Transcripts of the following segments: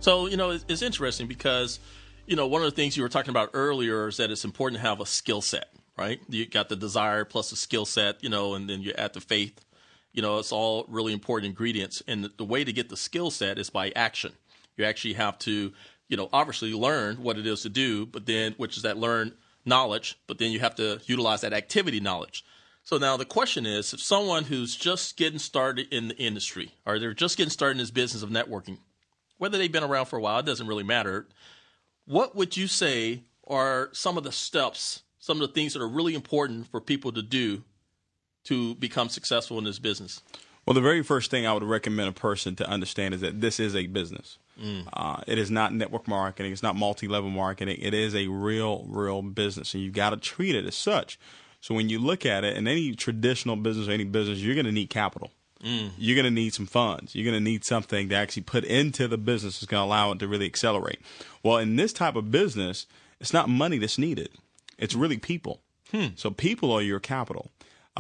So, it's interesting because, one of the things you were talking about earlier is that it's important to have a skill set, right? You got the desire plus the skill set, and then you add the faith. It's all really important ingredients. And the way to get the skill set is by action. You actually have to, obviously learn what it is to do, but then, which is that learn knowledge, but then you have to utilize that activity knowledge. So now the question is, if someone who's just getting started in the industry, or they're just getting started in this business of networking, whether they've been around for a while, it doesn't really matter. What would you say are some of the steps, some of the things that are really important for people to do to become successful in this business? Well, the very first thing I would recommend a person to understand is that this is a business. It is not network marketing. It's not multi-level marketing. It is a real business, and you've got to treat it as such. So when you look at it, in any traditional business or any business, you're going to need capital. You're going to need some funds. You're going to need something to actually put into the business that's going to allow it to really accelerate. Well, in this type of business, it's not money that's needed. It's really people. So people are your capital.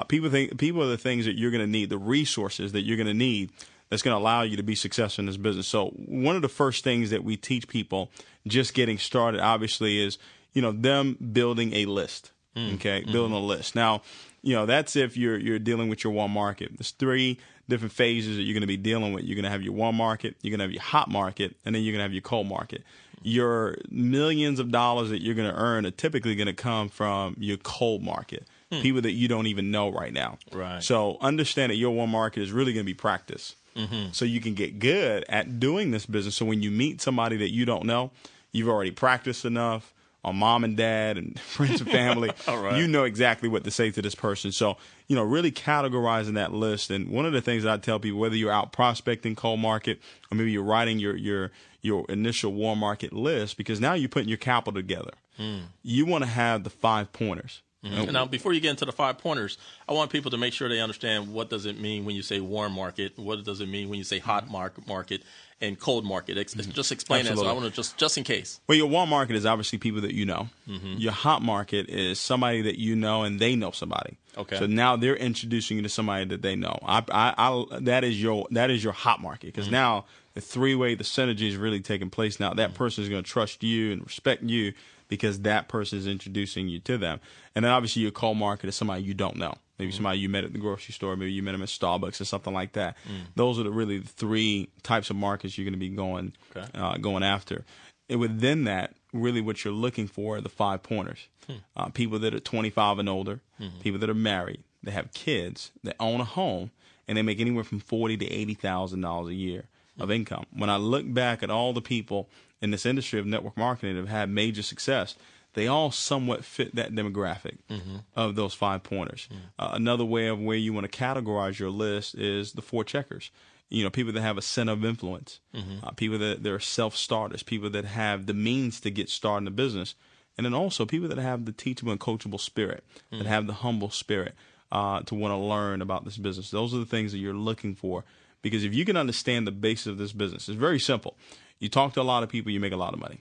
People are the things that you're going to need, the resources that you're going to need that's going to allow you to be successful in this business. So one of the first things that we teach people just getting started, obviously, is, them building a list. Okay, building a list. Now, that's if you're dealing with your warm market. There's 3 different phases that you're going to be dealing with. You're going to have your warm market, you're going to have your hot market, and then you're going to have your cold market. Your millions of dollars that you're going to earn are typically going to come from your cold market. People that you don't even know right now. Right. So understand that your warm market is really going to be practice. So you can get good at doing this business. So when you meet somebody that you don't know, you've already practiced enough on mom and dad and friends and family. All right. You know exactly what to say to this person. So, really categorizing that list. And one of the things that I tell people, whether you're out prospecting cold market or maybe you're writing your initial warm market list, because now you're putting your capital together. You want to have the 5 pointers. Now, before you get into the 5 pointers, I want people to make sure they understand what does it mean when you say warm market, what does it mean when you say hot market and cold market. Just explain that. So I want to just in case. Well, your warm market is obviously people that you know. Your hot market is somebody that you know and they know somebody. Okay. So now they're introducing you to somebody that they know. That is your hot market, because now the 3-way, the synergy is really taking place. Now that person is going to trust you and respect you, because that person is introducing you to them. And then obviously your cold market is somebody you don't know. Maybe somebody you met at the grocery store. Maybe you met them at Starbucks or something like that. Those are really the 3 types of markets you're going to be going after. And within that, really what you're looking for are the 5 pointers. People that are 25 and older, people that are married, that have kids, that own a home, and they make anywhere from $40,000 to $80,000 a year of income. When I look back at all the people in this industry of network marketing that have had major success, they all somewhat fit that demographic of those 5 pointers. Another way of where you want to categorize your list is the 4 checkers. People that have a center of influence, people that they're self-starters, people that have the means to get started in the business, and then also people that have the teachable and coachable spirit, that have the humble spirit to want to learn about this business. Those are the things that you're looking for, because if you can understand the basis of this business, it's very simple. You talk to a lot of people, you make a lot of money.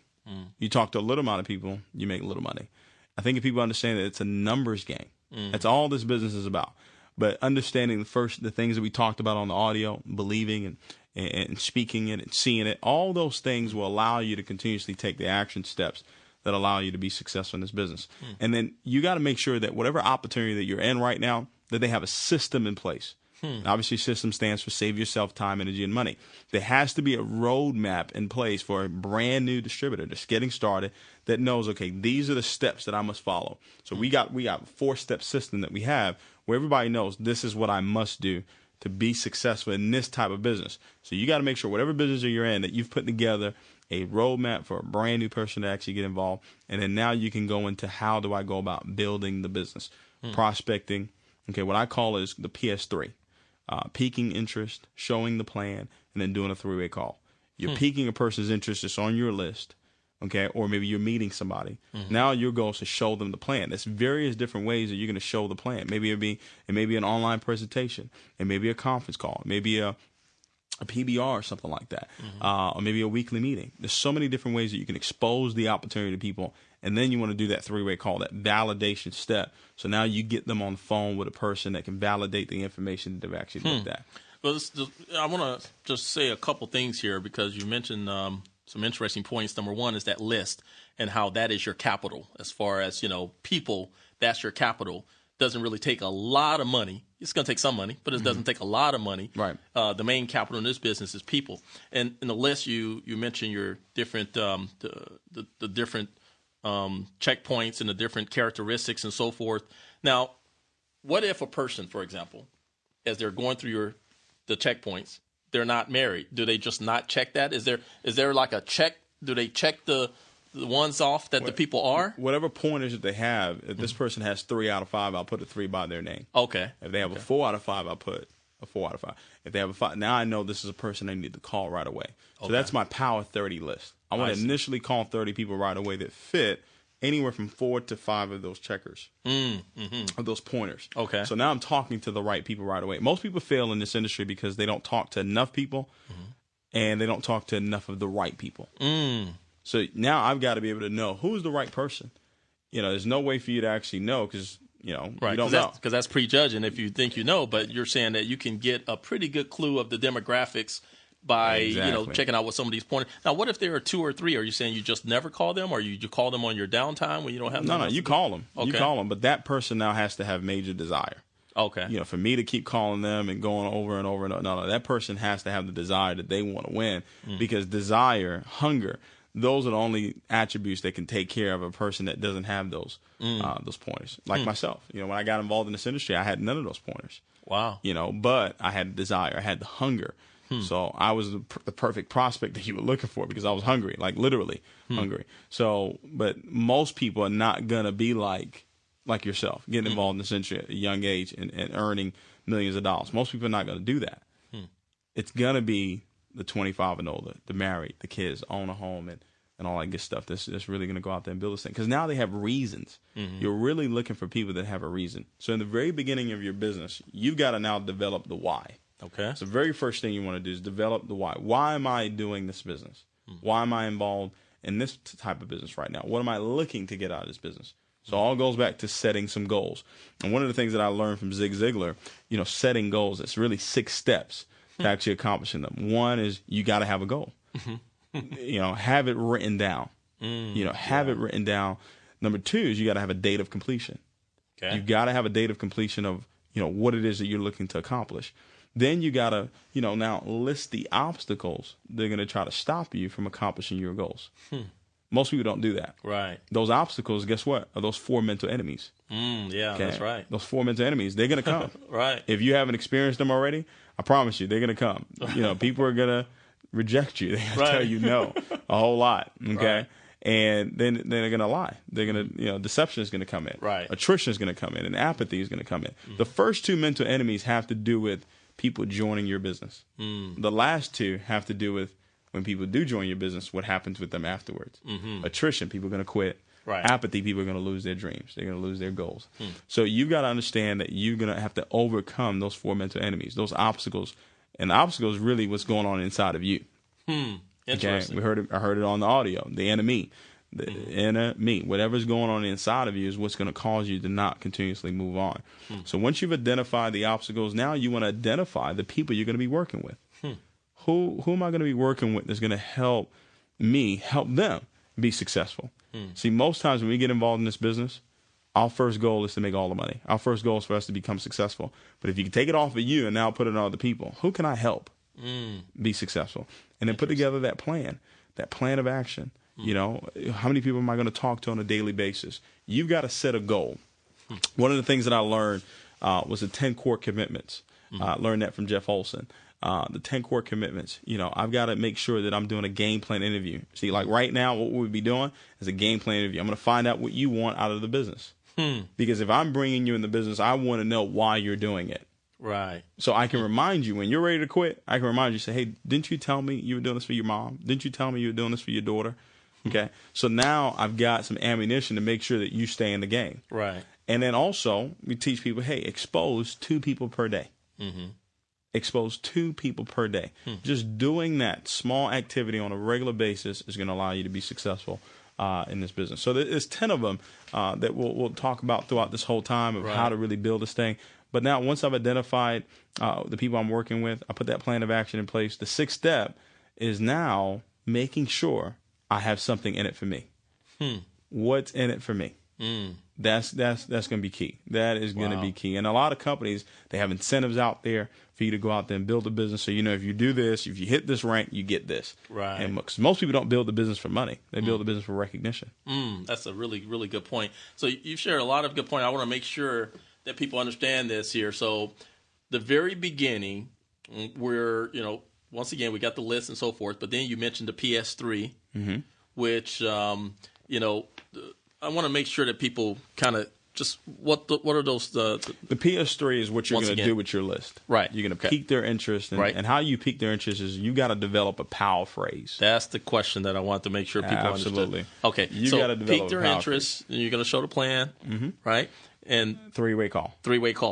You talk to a little amount of people, you make a little money. I think if people understand that it's a numbers game, that's all this business is about. But understanding the things that we talked about on the audio, believing and speaking it and seeing it, all those things will allow you to continuously take the action steps that allow you to be successful in this business. And then you got to make sure that whatever opportunity that you're in right now, that they have a system in place. Obviously, system stands for save yourself time, energy, and money. There has to be a roadmap in place for a brand new distributor that's getting started that knows, okay, these are the steps that I must follow. So we got a 4-step system that we have where everybody knows this is what I must do to be successful in this type of business. So you got to make sure whatever business you're in that you've put together a roadmap for a brand new person to actually get involved. And then now you can go into how do I go about building the business, prospecting. Okay, what I call is the PS3. Piquing interest, showing the plan, and then doing a 3-way call. You're piquing a person's interest that's on your list, okay, or maybe you're meeting somebody. Now your goal is to show them the plan. There's various different ways that you're going to show the plan. Maybe it may be an online presentation, it may be a conference call, it may be a PBR or something like that, or maybe a weekly meeting. There's so many different ways that you can expose the opportunity to people, and then you want to do that 3-way call, that validation step. So now you get them on the phone with a person that can validate the information that they've actually looked at. Well, I want to just say a couple things here, because you mentioned some interesting points. Number one is that list and how that is your capital. As far as, people, that's your capital. Doesn't really take a lot of money. It's going to take some money, but it doesn't take a lot of money. Right. The main capital in this business is people. And in the list, you mentioned your different the different checkpoints and the different characteristics and so forth. Now, what if a person, for example, as they're going through the checkpoints, they're not married? Do they just not check that? Is there like a check? Do they check the ones off that the people are? Whatever pointers that they have, if this person has 3 out of 5, I'll put a 3 by their name. Okay. If they have a 4 out of 5, I'll put a 4 out of 5. If they have a 5, now I know this is a person I need to call right away. So that's my Power 30 list. I want to initially call 30 people right away that fit anywhere from 4 to 5 of those checkers, of those pointers. Okay. So now I'm talking to the right people right away. Most people fail in this industry because they don't talk to enough people and they don't talk to enough of the right people. So now I've got to be able to know who's the right person. There's no way for you to actually know because, you don't know. Because that's prejudging if you think you know, but you're saying that you can get a pretty good clue of the demographics by, checking out what some of these pointers. Now, what if there are 2 or 3? Are you saying you just never call them, or you call them on your downtime when you don't have No, you call them. Okay. You call them, but that person now has to have major desire. Okay. For me to keep calling them and going over and over and over, no, that person has to have the desire that they want to win because desire, hunger, those are the only attributes that can take care of a person that doesn't have those pointers. Like myself, when I got involved in this industry, I had none of those pointers. Wow. But I had desire, I had the hunger. So I was the perfect prospect that you were looking for because I was hungry, like literally hungry. So, but most people are not gonna be like yourself, getting involved in this industry at a young age and earning millions of dollars. Most people are not gonna do that. It's gonna be the 25 and older, the married, the kids, own a home, and all that good stuff. That's really going to go out there and build this thing. Because now they have reasons. You're really looking for people that have a reason. So in the very beginning of your business, you've got to now develop the why. Okay. So the very first thing you want to do is develop the why. Why am I doing this business? Why am I involved in this type of business right now? What am I looking to get out of this business? So all goes back to setting some goals. And one of the things that I learned from Zig Ziglar, setting goals, it's really 6 steps to actually accomplishing them. One is you got to have a goal. Have it written down. Have it written down. Number 2 is you got to have a date of completion. Okay. You got to have a date of completion of, what it is that you're looking to accomplish. Then you got to, now list the obstacles that are going to try to stop you from accomplishing your goals. Most people don't do that. Right. Those obstacles, guess what? Are those 4 mental enemies. Yeah, okay? That's right. Those 4 mental enemies, they're going to come. Right. If you haven't experienced them already, I promise you, they're going to come. People are going to reject you. They're going to tell you no a whole lot. Okay. Right. And then they're going to lie. They're going to, deception is going to come in. Right. Attrition is going to come in, and apathy is going to come in. The first 2 mental enemies have to do with people joining your business. The last 2 have to do with when people do join your business, what happens with them afterwards. Attrition, people are going to quit. Right. Apathy, people are going to lose their dreams. They're going to lose their goals. So you've got to understand that you're going to have to overcome those 4 mental enemies, those obstacles. And the obstacle is really what's going on inside of you. Interesting. Okay? I heard it on the audio. The enemy. The enemy. Whatever's going on inside of you is what's going to cause you to not continuously move on. So once you've identified the obstacles, now you want to identify the people you're going to be working with. Who am I going to be working with that's going to help me help them be successful? See, most times when we get involved in this business, our first goal is to make all the money. Our first goal is for us to become successful. But if you can take it off of you and now put it on other people, who can I help be successful? And then put together that plan of action. How many people am I going to talk to on a daily basis? You've got to set a goal. One of the things that I learned was the 10 core commitments. I learned that from Jeff Olson. The 10 core commitments. I've got to make sure that I'm doing a game plan interview. See, like right now, what we'll be doing is a game plan interview. I'm going to find out what you want out of the business. Because if I'm bringing you in the business, I want to know why you're doing it. Right. So I can remind you when you're ready to quit. I can remind you, say, hey, didn't you tell me you were doing this for your mom? Didn't you tell me you were doing this for your daughter? Okay. So now I've got some ammunition to make sure that you stay in the game. Right. And then also we teach people, hey, expose 2 people per day. Expose 2 people per day. Just doing that small activity on a regular basis is going to allow you to be successful in this business. So there's 10 of them that we'll talk about throughout this whole time of how to really build this thing. But now once I've identified the people I'm working with, I put that plan of action in place. The 6th step is now making sure I have something in it for me. What's in it for me? That's going to be key. That is going to be key. And a lot of companies, they have incentives out there for you to go out there and build a business. So, if you do this, if you hit this rank, you get this. Right. And most people don't build the business for money. They build the business for recognition. That's a really, really good point. So you've shared a lot of good points. I want to make sure that people understand this here. So the very beginning, we're, once again, we got the list and so forth, but then you mentioned the PS3, which, I want to make sure that people kind of just what are those the PS3 is what you're going to do with your list. Right. You're going to pique their interest, and how you pique their interest is you got to develop a power phrase. That's the question that I want to make sure people Absolutely. understood. Okay, you got to pique their interest, and you're going to show the plan, right? And three-way call.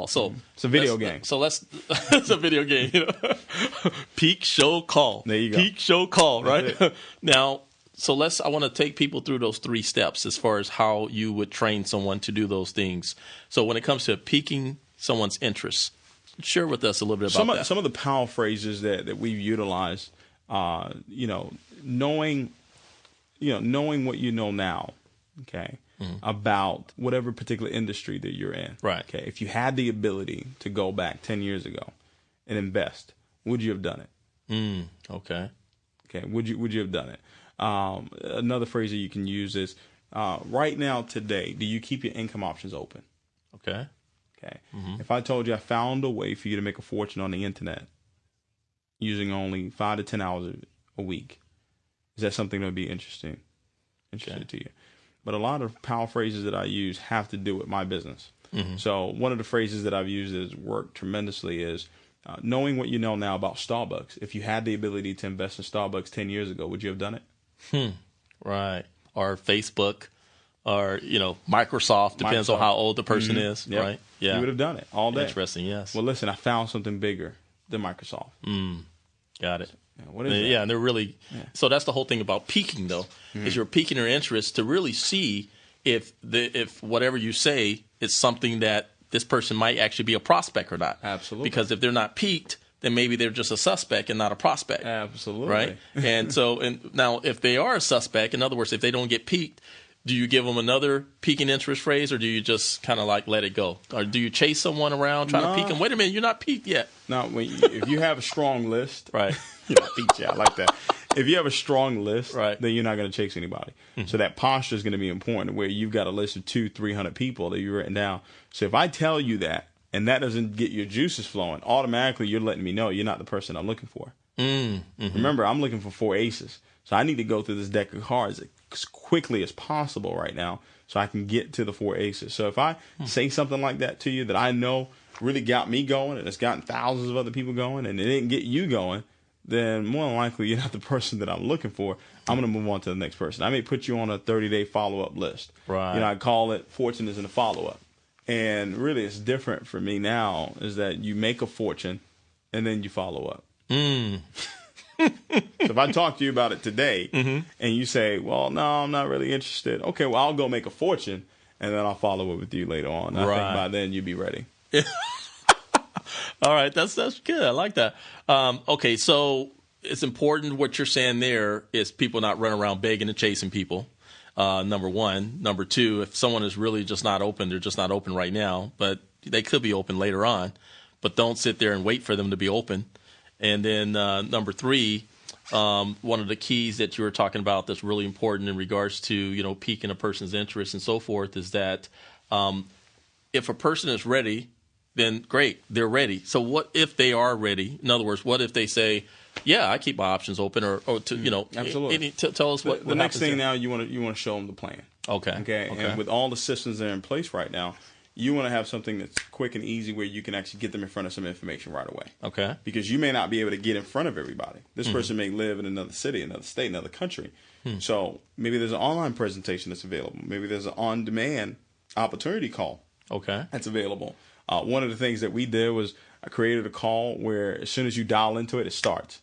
So it's a video game. So it's a video game. Peak, show, call. There you go. Peak, show, call. Right now. So I want to take people through those 3 steps as far as how you would train someone to do those things. So when it comes to piquing someone's interest, share with us a little bit about that. Some of the power phrases that we've utilized, knowing what you know now, okay, about whatever particular industry that you're in. Right. Okay. If you had the ability to go back 10 years ago and invest, would you have done it? Okay. Okay. Would you have done it? Another phrase that you can use is, right now, today, do you keep your income options open? Okay. Okay. If I told you I found a way for you to make a fortune on the internet using only 5 to 10 hours a week, is that something that would be interesting to you? But a lot of power phrases that I use have to do with my business. So one of the phrases that I've used that's worked tremendously is, knowing what you know now about Starbucks. If you had the ability to invest in Starbucks 10 years ago, would you have done it? Right. Or Facebook, or Microsoft. Depends on how old the person is. Yep. Right. Yeah. You would have done it all day. Interesting. Yes. Well, listen, I found something bigger than Microsoft. Got it. What is that? Yeah, and they're really. So that's the whole thing about peaking, though, is you're piquing their interest to really see if whatever you say is something that this person might actually be a prospect or not. Absolutely. Because if they're not piqued, then maybe they're just a suspect and not a prospect. Absolutely. Right? And now if they are a suspect, in other words, if they don't get piqued, do you give them another piquing interest phrase, or do you just kind of like let it go? Or do you chase someone around trying to pique them? Wait a minute, you're not piqued yet. No, if you have a strong list, right? I like that. If you have a strong list, right, then you're not going to chase anybody. So that posture is going to be important, where you've got a list of 200-300 people that you've written down. So if I tell you that, and that doesn't get your juices flowing, automatically you're letting me know you're not the person I'm looking for. Remember, I'm looking for 4 aces. So I need to go through this deck of cards as quickly as possible right now so I can get to the 4 aces. So if I say something like that to you that I know really got me going, and it's gotten thousands of other people going, and it didn't get you going, then more than likely you're not the person that I'm looking for. I'm going to move on to the next person. I may put you on a 30-day follow-up list. Right. I call it fortune is in the follow-up. And really, it's different for me now, is that you make a fortune and then you follow up. So if I talk to you about it today and you say, well, no, I'm not really interested. Okay, well, I'll go make a fortune and then I'll follow up with you later on. I think by then you'll be ready. All right, that's good. I like that. Okay, so it's important what you're saying there is people not running around begging and chasing people. Number one. Number two, if someone is really just not open, they're just not open right now, but they could be open later on. But don't sit there and wait for them to be open. And then number three, one of the keys that you were talking about that's really important in regards to, piquing a person's interest and so forth is that if a person is ready, then great, they're ready. So what if they are ready? In other words, what if they say, yeah, I keep my options open, or absolutely. Tell us what the next thing there. now you want to show them the plan. Okay. And with all the systems that are in place right now, you want to have something that's quick and easy where you can actually get them in front of some information right away. Okay. Because you may not be able to get in front of everybody. This person may live in another city, another state, another country. So maybe there's an online presentation that's available. Maybe there's an on-demand opportunity call. Okay. That's available. One of the things that we did was I created a call where as soon as you dial into it, it starts.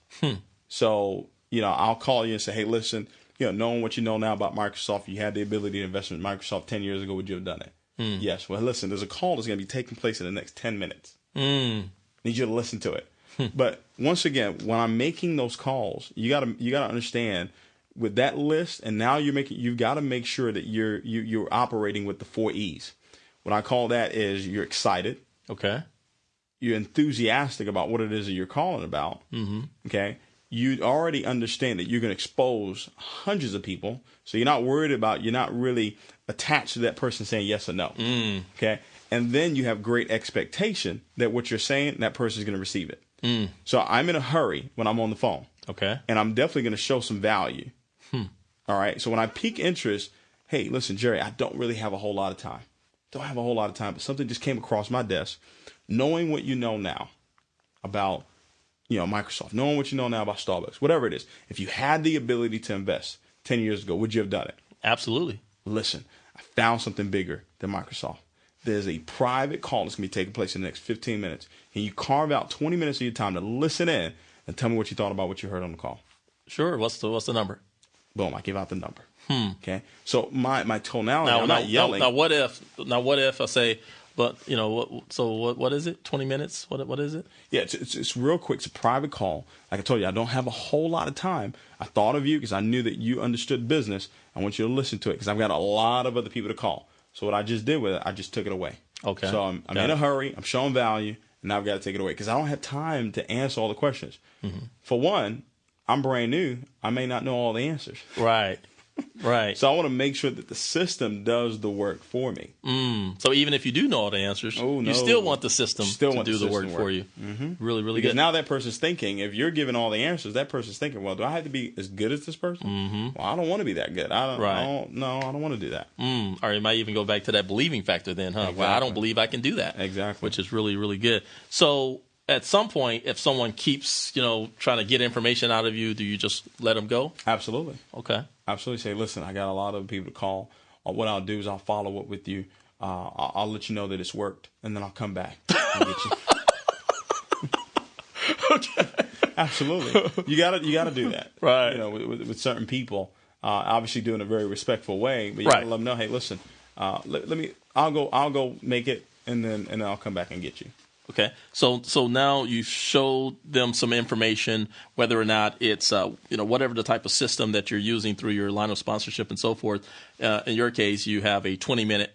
So, I'll call you and say, hey, listen, knowing what you know now about Microsoft, you had the ability to invest in Microsoft 10 years ago, would you have done it? Yes. Well, listen, there's a call that's going to be taking place in the next 10 minutes. Need you to listen to it. But once again, when I'm making those calls, you gotta understand with that list, and now you've got to make sure that you're operating with the 4 E's. What I call that is you're excited. Okay. You're enthusiastic about what it is that you're calling about. Mm-hmm. Okay. You already understand that you're going to expose hundreds of people. So you're not really attached to that person saying yes or no. Okay. And then you have great expectation that what you're saying, that person is going to receive it. So I'm in a hurry when I'm on the phone. Okay. And I'm definitely going to show some value. All right. So when I pique interest, hey, listen, Jerry, I don't really have a whole lot of time. But something just came across my desk. Knowing what you know now about, Microsoft, knowing what you know now about Starbucks, whatever it is, if you had the ability to invest 10 years ago, would you have done it? Absolutely. Listen, I found something bigger than Microsoft. There's a private call that's going to be taking place in the next 15 minutes. And you carve out 20 minutes of your time to listen in and tell me what you thought about what you heard on the call. Sure. What's the number? Boom, I give out the number. Okay. So my tonality, I'm not yelling. Now what if I say, but what is it? 20 minutes? What is it? Yeah, it's real quick. It's a private call. Like I told you, I don't have a whole lot of time. I thought of you because I knew that you understood business. I want you to listen to it because I've got a lot of other people to call. So what I just did with it, I just took it away. Okay. So I'm in a hurry. I'm showing value, and now I've got to take it away because I don't have time to answer all the questions. Mm-hmm. For one, I'm brand new. I may not know all the answers. Right. Right. So I want to make sure that the system does the work for me. So even if you do know all the answers, you still want the system to do the work for you. Mm-hmm. Really, really because good. Now that person's thinking, if you're giving all the answers, that person's thinking, well, do I have to be as good as this person? Mm-hmm. Well, I don't want to be that good. I don't want to do that. Or it might even go back to that believing factor then, huh? Exactly. Well, I don't believe I can do that. Exactly. Which is really, really good. So at some point, if someone keeps, trying to get information out of you, do you just let them go? Absolutely. Okay. Absolutely. Say, listen, I got a lot of people to call. What I'll do is I'll follow up with you. I'll let you know that it's worked, and then I'll come back and get you. Okay. Absolutely. You gotta do that. Right. With certain people, obviously doing it a very respectful way, but you gotta let them know, hey, listen, I'll go make it, and then I'll come back and get you. Okay, so now you showed them some information, whether or not it's whatever the type of system that you're using through your line of sponsorship and so forth. In your case, you have a 20-minute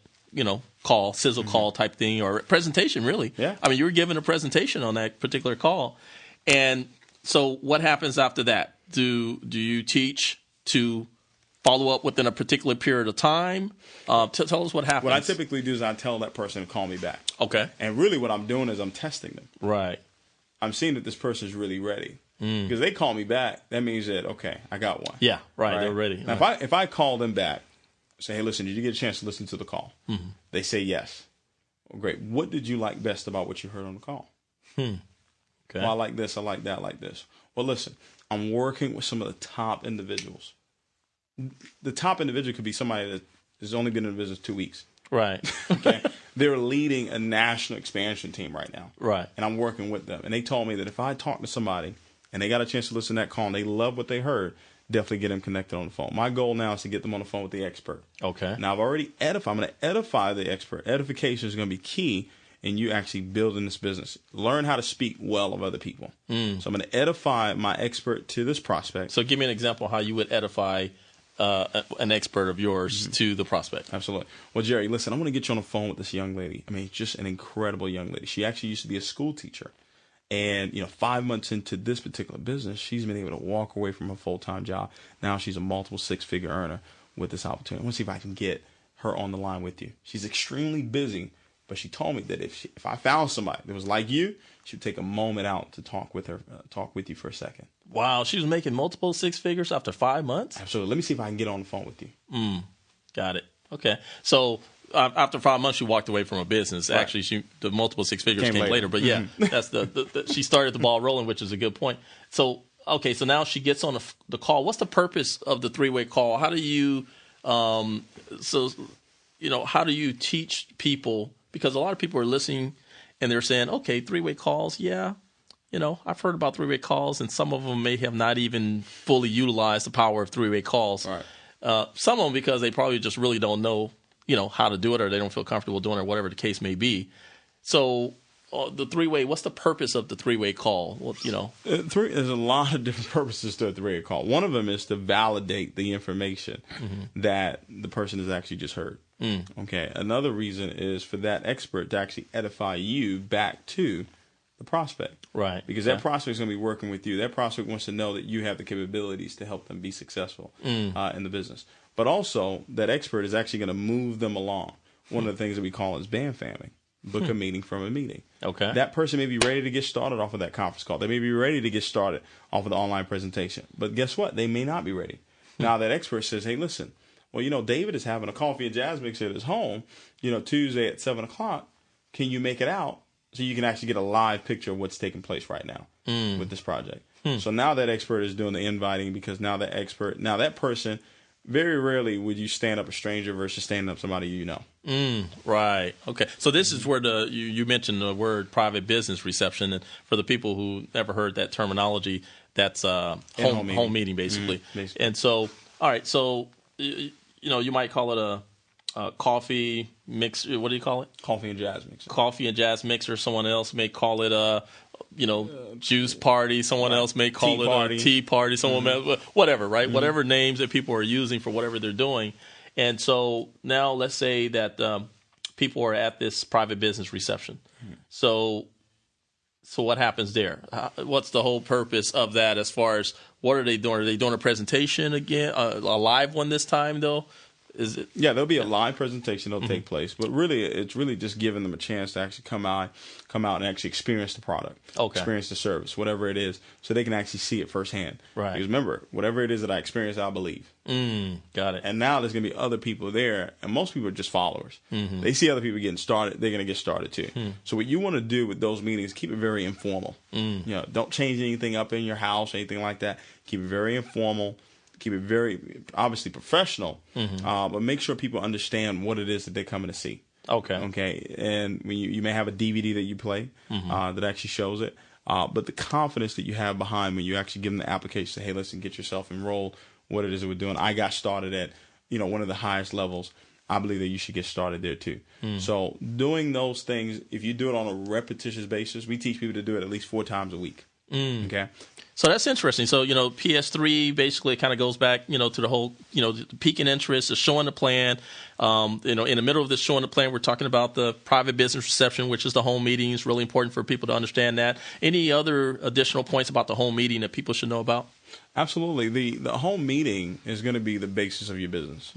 call, sizzle call type thing, or presentation. Really, yeah. I mean, you were given a presentation on that particular call, and so what happens after that? Do you teach to follow up within a particular period of time? Tell us what happens. What I typically do is I tell that person to call me back. Okay. And really what I'm doing is I'm testing them. Right. I'm seeing that this person is really ready. Because they call me back, that means that, okay, I got one. Yeah, right. They're ready. Now, if I call them back, say, hey, listen, did you get a chance to listen to the call? Mm-hmm. They say yes. Well, great. What did you like best about what you heard on the call? Okay. Well, I like this, I like that, I like this. Well, listen, I'm working with some of the top individuals. The top individual could be somebody that has only been in business 2 weeks. Right. Okay. They're leading a national expansion team right now. Right. And I'm working with them. And they told me that if I talk to somebody and they got a chance to listen to that call and they love what they heard, definitely get them connected on the phone. My goal now is to get them on the phone with the expert. Okay. Now, I've already edified. I'm going to edify the expert. Edification is going to be key in you actually building this business. Learn how to speak well of other people. So I'm going to edify my expert to this prospect. So give me an example how you would edify an expert of yours to the prospect. Absolutely. Well, Jerry, listen, I want to get you on the phone with this young lady. I mean, just an incredible young lady. She actually used to be a school teacher. And, 5 months into this particular business, she's been able to walk away from her full-time job. Now she's a multiple six-figure earner with this opportunity. I want to see if I can get her on the line with you. She's extremely busy, but she told me that if I found somebody that was like you, she would take a moment out to talk with you for a second. Wow, she was making multiple six figures after 5 months? Absolutely. Let me see if I can get on the phone with you. Got it. Okay. So after 5 months, she walked away from a business. Right. Actually, the multiple six figures came later. But yeah, that's she started the ball rolling, which is a good point. So, okay, so now she gets on the call. What's the purpose of the three-way call? How do you, how do you teach people? Because a lot of people are listening and they're saying, okay, three-way calls, yeah. I've heard about three-way calls, and some of them may have not even fully utilized the power of three-way calls. Right. Some of them because they probably just really don't know, how to do it, or they don't feel comfortable doing it, or whatever the case may be. So the three-way, what's the purpose of the three-way call? Well, There's a lot of different purposes to a three-way call. One of them is to validate the information that the person has actually just heard. Okay. Another reason is for that expert to actually edify you back to the prospect. Right. Because that prospect is going to be working with you. That prospect wants to know that you have the capabilities to help them be successful in the business. But also, that expert is actually going to move them along. One of the things that we call is band family. Book a meeting from a meeting. Okay. That person may be ready to get started off of that conference call. They may be ready to get started off of the online presentation. But guess what? They may not be ready. Now that expert says, hey, listen, well, David is having a coffee and jazz mix at his home, Tuesday at 7 o'clock. Can you make it out so you can actually get a live picture of what's taking place right now with this project? So now that expert is doing the inviting because now that person, very rarely would you stand up a stranger versus standing up somebody you know. Right. Okay. So this is where you mentioned the word private business reception, and for the people who never heard that terminology, that's home meeting basically. Basically. And so, all right. So you might call it a coffee mix. What do you call it? Coffee and jazz mixer. Coffee and jazz mixer. Someone else may call it a juice party. Someone else may call it a tea party. Someone may, whatever, right? Whatever names that people are using for whatever they're doing. And so now let's say that people are at this private business reception. So what happens there? What's the whole purpose of that as far as what are they doing? Are they doing a presentation again, a live one this time though? Is it? Yeah, there'll be a live presentation that'll take place, but really, it's really just giving them a chance to actually come out and actually experience the product, experience the service, whatever it is, so they can actually see it firsthand. Right. Because remember, whatever it is that I experience, I believe. Got it. And now there's going to be other people there, and most people are just followers. They see other people getting started, they're going to get started too. So what you want to do with those meetings, keep it very informal. Don't change anything up in your house or anything like that. Keep it very informal. Keep it very, obviously, professional, but make sure people understand what it is that they're coming to see. Okay. And when you may have a DVD that you play that actually shows it, but the confidence that you have behind when you actually give them the application, say, hey, listen, get yourself enrolled, what it is that we're doing. I got started at, one of the highest levels. I believe that you should get started there too. So doing those things, if you do it on a repetitious basis, we teach people to do it at least 4 times a week. Okay. So that's interesting. So, PS3 basically kind of goes back, to the whole, the peaking interest, the showing the plan. In the middle of this showing the plan, we're talking about the private business reception, which is the home meeting. It's really important for people to understand that. Any other additional points about the home meeting that people should know about? Absolutely. The home meeting is going to be the basis of your business.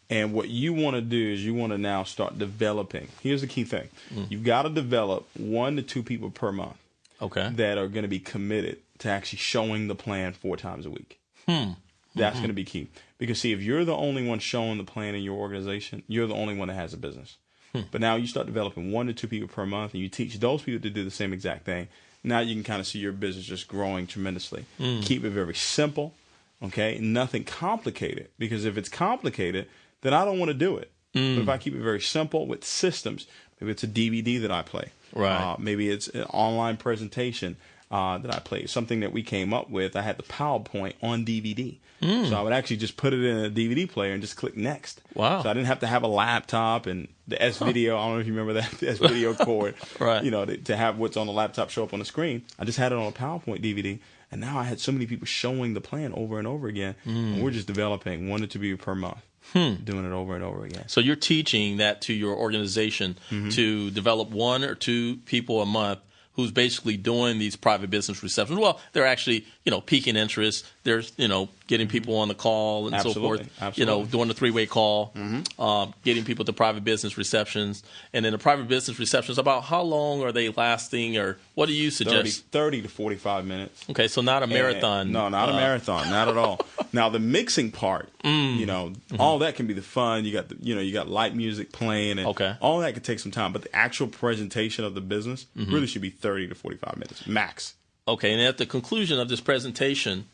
And what you want to do is you want to now start developing. Here's the key thing. You've got to develop 1 to 2 people per month. That are going to be committed to actually showing the plan 4 times a week. That's going to be key. Because, see, if you're the only one showing the plan in your organization, you're the only one that has a business. But now you start developing 1 to 2 people per month, and you teach those people to do the same exact thing. Now you can kind of see your business just growing tremendously. Keep it very simple, okay? Nothing complicated. Because if it's complicated, then I don't want to do it. But if I keep it very simple with systems, maybe it's a DVD that I play. Right. Maybe it's an online presentation that I play. Something that we came up with. I had the PowerPoint on DVD. So I would actually just put it in a DVD player and just click next. Wow. So I didn't have to have a laptop and the S-Video. I don't know if you remember that, the S-Video cord. Right. To have what's on the laptop show up on the screen. I just had it on a PowerPoint DVD. And now I had so many people showing the plan over and over again. And we're just developing 1 to 2 people per month. Doing it over and over again. So you're teaching that to your organization to develop 1 or 2 people a month who's basically doing these private business receptions. Well, they're actually, piquing interest. They're, getting people on the call and so forth. Absolutely. Doing the 3-way call, getting people to private business receptions. And then the private business receptions, about how long are they lasting, or what do you suggest? 30 to 45 minutes. Okay, so not a marathon. No, not a marathon, not at all. Now the mixing part, all that can be the fun. You got you got light music playing, and all that could take some time. But the actual presentation of the business really should be 30 to 45 minutes max. Okay, and at the conclusion of this presentation,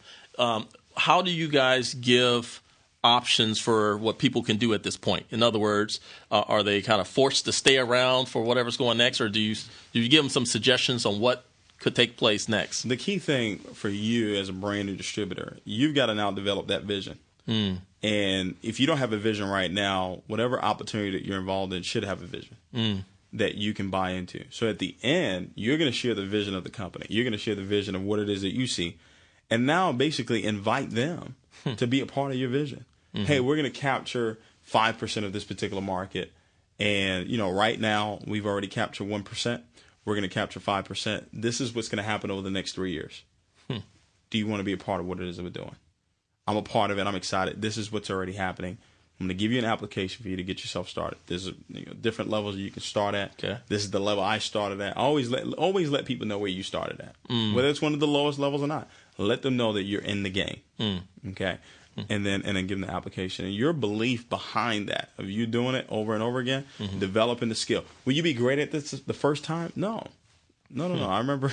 how do you guys give options for what people can do at this point? In other words, are they kind of forced to stay around for whatever's going next, or do you give them some suggestions on what could take place next? The key thing for you as a brand new distributor, you've got to now develop that vision. And if you don't have a vision right now, whatever opportunity that you're involved in should have a vision. that you can buy into. So at the end, you're going to share the vision of the company. You're going to share the vision of what it is that you see. And now basically invite them to be a part of your vision. Hey, we're going to capture 5% of this particular market. And, right now we've already captured 1%. We're going to capture 5%. This is what's going to happen over the next 3 years. Do you want to be a part of what it is that we're doing? I'm a part of it. I'm excited. This is what's already happening. I'm going to give you an application for you to get yourself started. There's different levels you can start at. Okay. This is the level I started at. Always let people know where you started at, whether it's one of the lowest levels or not. Let them know that you're in the game. Okay, and then give them the application and your belief behind that of you doing it over and over again, developing the skill. Will you be great at this the first time? No. I remember,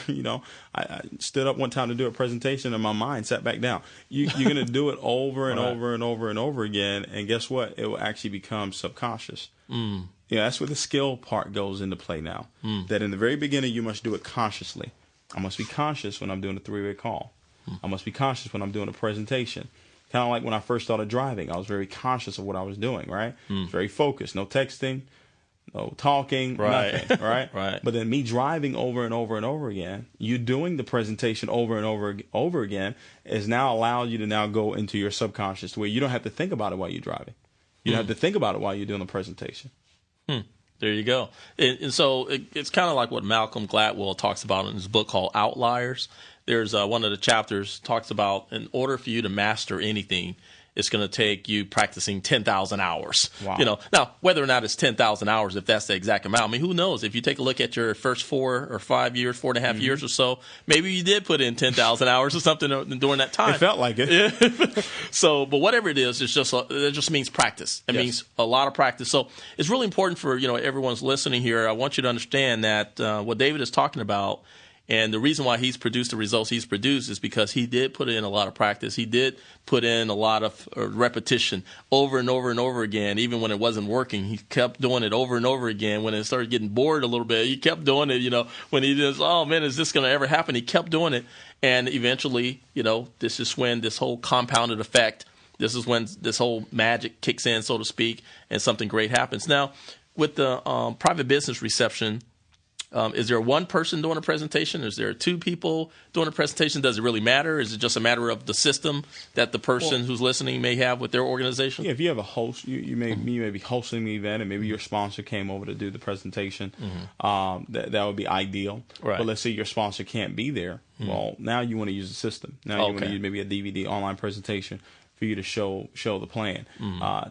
I stood up one time to do a presentation and my mind sat back down. You're going to do it over and over and over and over again. And guess what? It will actually become subconscious. That's where the skill part goes into play now. That in the very beginning, you must do it consciously. I must be conscious when I'm doing a three-way call. I must be conscious when I'm doing a presentation. Kind of like when I first started driving, I was very conscious of what I was doing, right? Very focused, no texting. No talking, nothing, right? Right. But then me driving over and over and over again, you doing the presentation over and over again is now allowed you to now go into your subconscious where you don't have to think about it while you're driving. You don't have to think about it while you're doing the presentation. There you go. And so it's kind of like what Malcolm Gladwell talks about in his book called Outliers. There's one of the chapters talks about in order for you to master anything, it's going to take you practicing 10,000 hours. Wow. Now, whether or not it's 10,000 hours, if that's the exact amount, I mean, who knows? If you take a look at your first 4 or 5 years, 4.5 years or so, maybe you did put in 10,000 hours or something during that time. It felt like it. So, but whatever it is, it just means practice. It means a lot of practice. So it's really important for, everyone's listening here. I want you to understand that what David is talking about, and the reason why he's produced the results he's produced is because he did put in a lot of practice. He did put in a lot of repetition over and over and over again, even when it wasn't working. He kept doing it over and over again. When it started getting bored a little bit, he kept doing it, when he just, oh, man, is this going to ever happen? He kept doing it. And eventually, this is when this whole compounded effect, this is when this whole magic kicks in, so to speak, and something great happens. Now, with the private business reception, is there one person doing a presentation? Is there 2 people doing a presentation? Does it really matter? Is it just a matter of the system that the person who's listening may have with their organization? Yeah, if you have a host, you may be hosting the event, and maybe your sponsor came over to do the presentation. That would be ideal. Right. But let's say your sponsor can't be there. Well, now you want to use the system. Now you want to use maybe a DVD online presentation for you to show the plan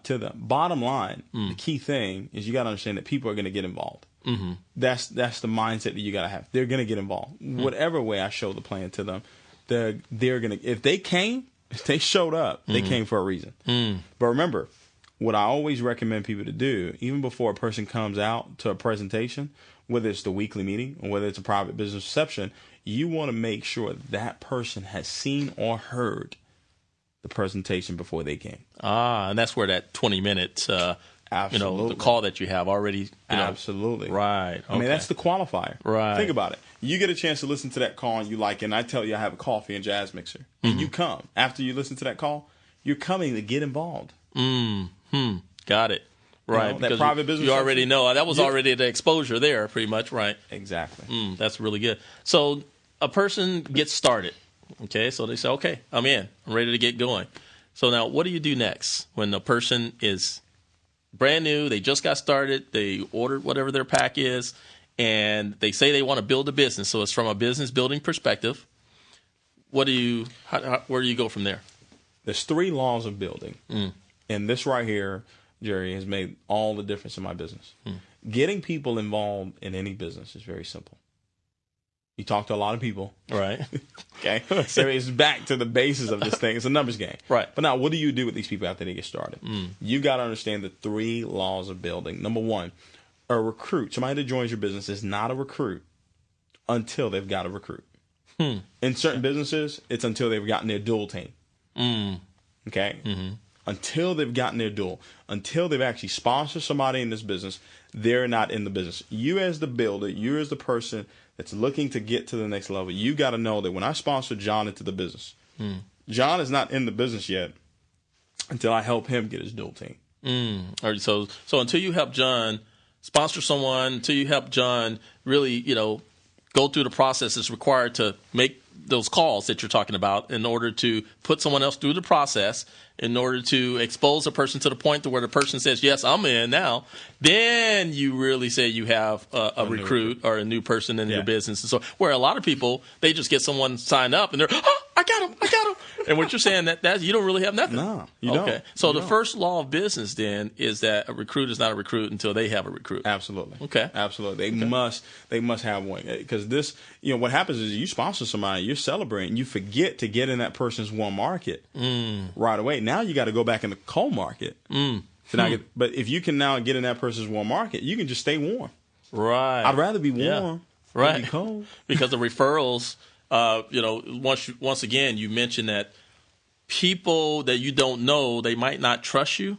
to them. Bottom line, the key thing is you got to understand that people are going to get involved. That's the mindset that you got to have. They're going to get involved. Whatever way I show the plan to them, they're going to, if they showed up, they came for a reason. But remember, what I always recommend people to do, even before a person comes out to a presentation, whether it's the weekly meeting or whether it's a private business reception, you want to make sure that person has seen or heard the presentation before they came. And that's where that 20-minute absolutely. The call that you have already. Absolutely. Right. Okay. I mean, that's the qualifier. Right. Think about it. You get a chance to listen to that call and you like it, and I tell you I have a coffee and jazz mixer. And you come. After you listen to that call, you're coming to get involved. Got it. Right. That private business. You already know. That was already the exposure there, pretty much. Right. Exactly. That's really good. So a person gets started. Okay. So they say, okay, I'm in. I'm ready to get going. So now what do you do next when a person is brand new, they just got started, they ordered whatever their pack is, and they say they want to build a business. So it's from a business building perspective. Where do you go from there? There's 3 laws of building. And this right here, Jerry, has made all the difference in my business. Getting people involved in any business is very simple. You talk to a lot of people. Right. Okay. So it's back to the basis of this thing. It's a numbers game. Right. But now, what do you do with these people after they get started? You got to understand the 3 laws of building. Number 1, a recruit, somebody that joins your business is not a recruit until they've got a recruit. In certain businesses, it's until they've gotten their dual team. Okay. Until they've gotten their dual, until they've actually sponsored somebody in this business, they're not in the business. You as the builder, you as the person that's looking to get to the next level, you got to know that when I sponsor John into the business, John is not in the business yet until I help him get his dual team. All right, so until you help John sponsor someone until you help John really, go through the process that's required to make those calls that you're talking about in order to put someone else through the process, in order to expose a person to the point to where the person says, yes, I'm in now, then you really say you have a recruit or a new person in your business. And so where a lot of people, they just get someone signed up and they're, I got him. And what you're saying, that you don't really have nothing. No, you don't. Okay. So you the don't. first law of business then is that a recruit is not a recruit until they have a recruit. Absolutely. Okay. Absolutely. They must have one, because this, what happens is you sponsor somebody, you're celebrating, you forget to get in that person's warm market right away. Now you got to go back in the cold market. But if you can now get in that person's warm market, you can just stay warm. Right. I'd rather be warm than be cold. Because the referrals, once again, you mentioned that people that you don't know, they might not trust you.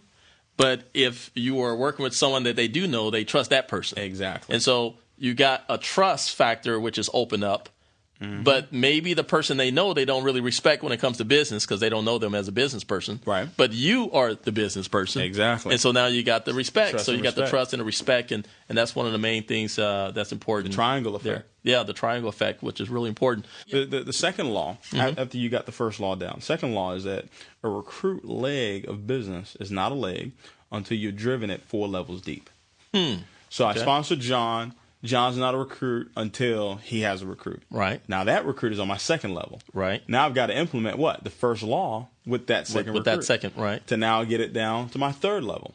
But if you are working with someone that they do know, they trust that person. Exactly. And so you got a trust factor, which is open up. But maybe the person they know, they don't really respect when it comes to business because they don't know them as a business person. Right. But you are the business person. Exactly. And so now you got the respect. Trust so you and got respect. the trust and the respect. And that's one of the main things that's important. The triangle effect. There. Yeah, the triangle effect, which is really important. The second law, after you got the first law down, second law is that a recruit leg of business is not a leg until you're driven at 4 levels deep. So I sponsored John. John's not a recruit until he has a recruit. Right. Now that recruit is on my second level. Right. Now I've got to implement what? The first law with that second with recruit. that second, right. To now get it down to my third level.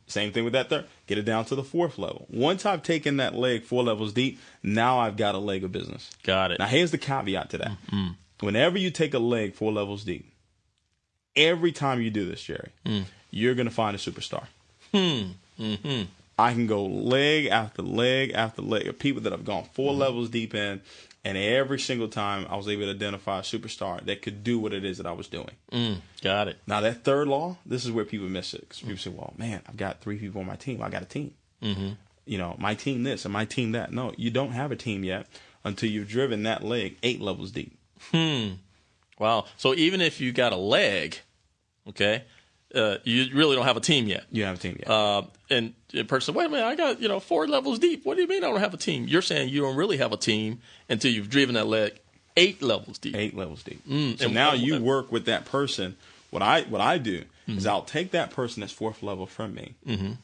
Same thing with that third. Get it down to the fourth level. Once I've taken that leg 4 levels deep, now I've got a leg of business. Got it. Now here's the caveat to that. Whenever you take a leg 4 levels deep, every time you do this, Jerry, you're going to find a superstar. I can go leg after leg after leg of people that have gone 4 levels deep in, and every single time I was able to identify a superstar that could do what it is that I was doing. Got it. Now that third law, this is where people miss it, because people say, well, man, I've got 3 people on my team. I got a team. My team this and my team that. No, you don't have a team yet until you've driven that leg 8 levels deep. Wow. So even if you got a leg, okay, you really don't have a team yet. You don't have a team yet. And the person, wait a minute, I got 4 levels deep. What do you mean I don't have a team? You're saying you don't really have a team until you've driven that leg 8 levels deep. 8 levels deep. So now you work with that person. What I do is I'll take that person that's 4th level from me,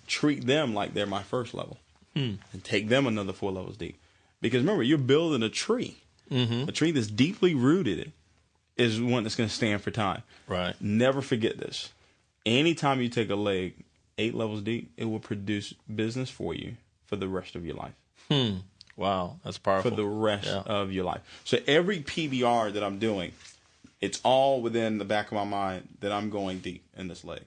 treat them like they're my 1st level, and take them another 4 levels deep. Because remember, you're building a tree. A tree that's deeply rooted is one that's going to stand for time. Right. Never forget this. Anytime you take a leg 8 levels deep, it will produce business for you for the rest of your life. Wow, that's powerful. For the rest of your life. So every PBR that I'm doing, it's all within the back of my mind that I'm going deep in this leg.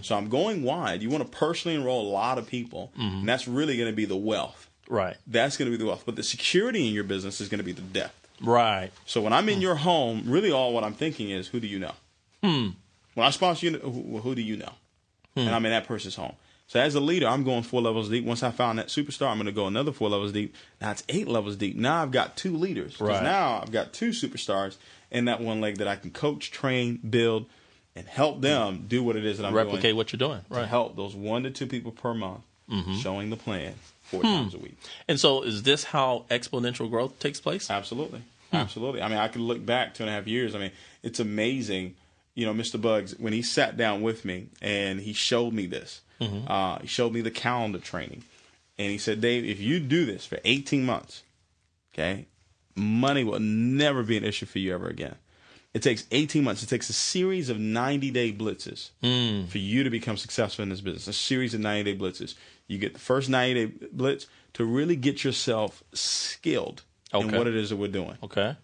So I'm going wide. You want to personally enroll a lot of people, and that's really going to be the wealth. Right. That's going to be the wealth. But the security in your business is going to be the depth. Right. So when I'm in your home, really all what I'm thinking is, who do you know? When I sponsor you, who do you know? And I'm in that person's home. So as a leader, I'm going 4 levels deep. Once I found that superstar, I'm going to go another 4 levels deep. Now it's 8 levels deep. Now I've got 2 leaders. Because now I've got 2 superstars in that one leg that I can coach, train, build, and help them do what it is that I'm doing. Replicate what you're doing. Right. To help those 1 to 2 people per month, showing the plan 4 times a week. And so is this how exponential growth takes place? Absolutely. Absolutely. I mean, I could look back 2.5 years. I mean, it's amazing. Mr. Bugs, when he sat down with me and he showed me this, he showed me the calendar training. And he said, Dave, if you do this for 18 months, okay, money will never be an issue for you ever again. It takes 18 months. It takes a series of 90-day blitzes for you to become successful in this business, a series of 90-day blitzes. You get the first 90-day blitz to really get yourself skilled in what it is that we're doing. Okay.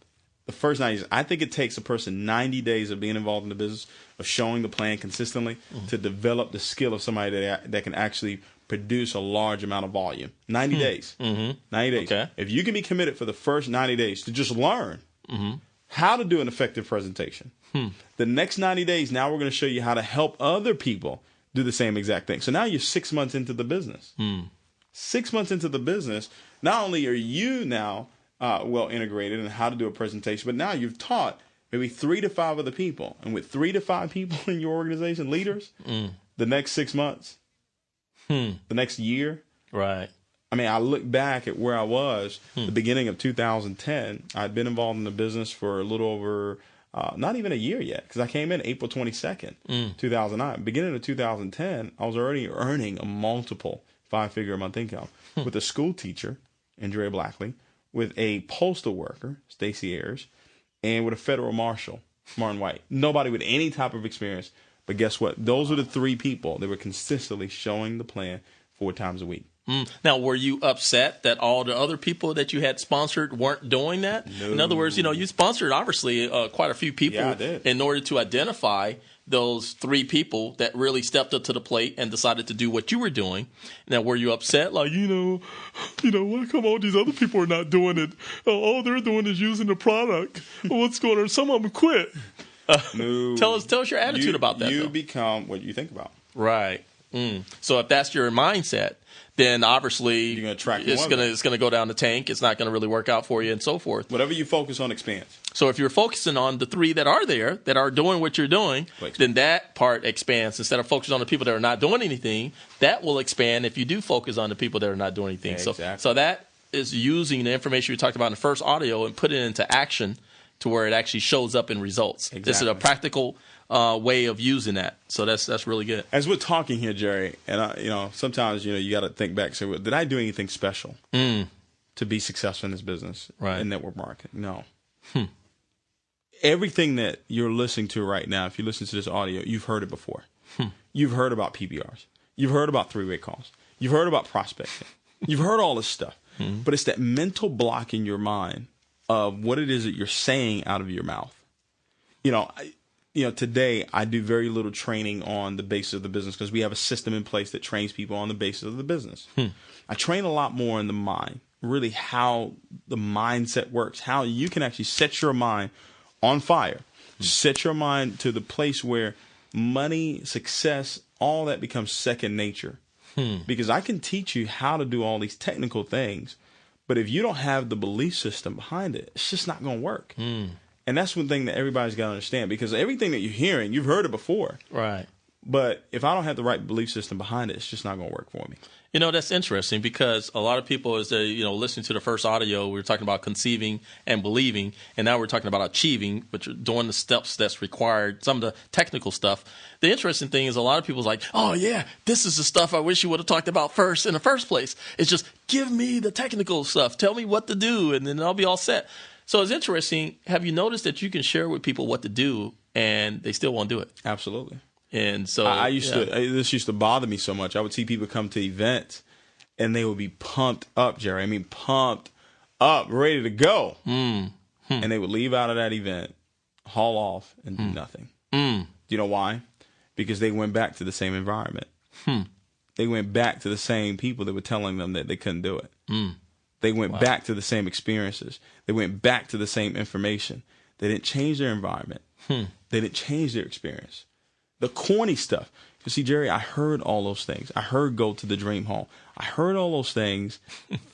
The first 90 days, I think it takes a person 90 days of being involved in the business, of showing the plan consistently, to develop the skill of somebody that can actually produce a large amount of volume. 90 days. 90 days. Okay. If you can be committed for the first 90 days to just learn how to do an effective presentation, the next 90 days, now we're going to show you how to help other people do the same exact thing. So now you're 6 months into the business. 6 months into the business, not only are you now well integrated in how to do a presentation, but now you've taught maybe 3 to 5 other people. And with 3 to 5 people in your organization, leaders, the next 6 months, the next year, Right. I mean, I look back at where I was the beginning of 2010. I'd been involved in the business for a little over not even a year yet, because I came in April 22nd, 2009. Beginning of 2010, I was already earning a multiple 5-figure a month income with a school teacher, Andrea Blackley, with a postal worker, Stacey Ayers, and with a federal marshal, Martin White. Nobody with any type of experience. But guess what? Those were the 3 people that were consistently showing the plan 4 times a week. Now, were you upset that all the other people that you had sponsored weren't doing that? No. In other words, you sponsored obviously quite a few people in order to identify those 3 people that really stepped up to the plate and decided to do what you were doing. Now, were you upset? Like, why come all these other people are not doing it? All they're doing is using the product. What's going on? Some of them quit. No. Tell us your attitude about that. You become what you think about. Right. So if that's your mindset, then obviously you're going to attract it's going to go down the tank. It's not going to really work out for you, and so forth. Whatever you focus on expands. So if you're focusing on the 3 that are there, that are doing what you're doing, then that part expands. Instead of focusing on the people that are not doing anything, that will expand if you do focus on the people that are not doing anything. Yeah, exactly. So that is using the information we talked about in the first audio and putting it into action to where it actually shows up in results. Exactly. This is a practical way of using that. So that's really good. As we're talking here, Jerry, and sometimes you got to think back. Say, did I do anything special to be successful in this business, in network marketing? No. Everything that you're listening to right now, if you listen to this audio, you've heard it before. You've heard about PBRs. You've heard about 3-way calls. You've heard about prospecting. You've heard all this stuff. But it's that mental block in your mind of what it is that you're saying out of your mouth. Today I do very little training on the basis of the business because we have a system in place that trains people on the basis of the business. I train a lot more in the mind, really how the mindset works, how you can actually set your mind on fire, set your mind to the place where money, success, all that becomes second nature. Because I can teach you how to do all these technical things, but if you don't have the belief system behind it, it's just not going to work. And that's one thing that everybody's got to understand, because everything that you're hearing, you've heard it before. Right. But if I don't have the right belief system behind it, it's just not going to work for me. That's interesting, because a lot of people, as they, listening to the first audio, we were talking about conceiving and believing, and now we're talking about achieving, which are doing the steps that's required, some of the technical stuff. The interesting thing is a lot of people's like, oh, yeah, this is the stuff I wish you would have talked about first in the first place. It's just give me the technical stuff. Tell me what to do, and then I'll be all set. So it's interesting. Have you noticed that you can share with people what to do, and they still won't do it? Absolutely. And so this used to bother me so much. I would see people come to events and they would be pumped up, Jerry. I mean, pumped up, ready to go. And they would leave out of that event, haul off, and do nothing. Do you know why? Because they went back to the same environment. They went back to the same people that were telling them that they couldn't do it. They went back to the same experiences. They went back to the same information. They didn't change their environment. They didn't change their experience. The corny stuff. You see, Jerry, I heard all those things. I heard go to the dream home. I heard all those things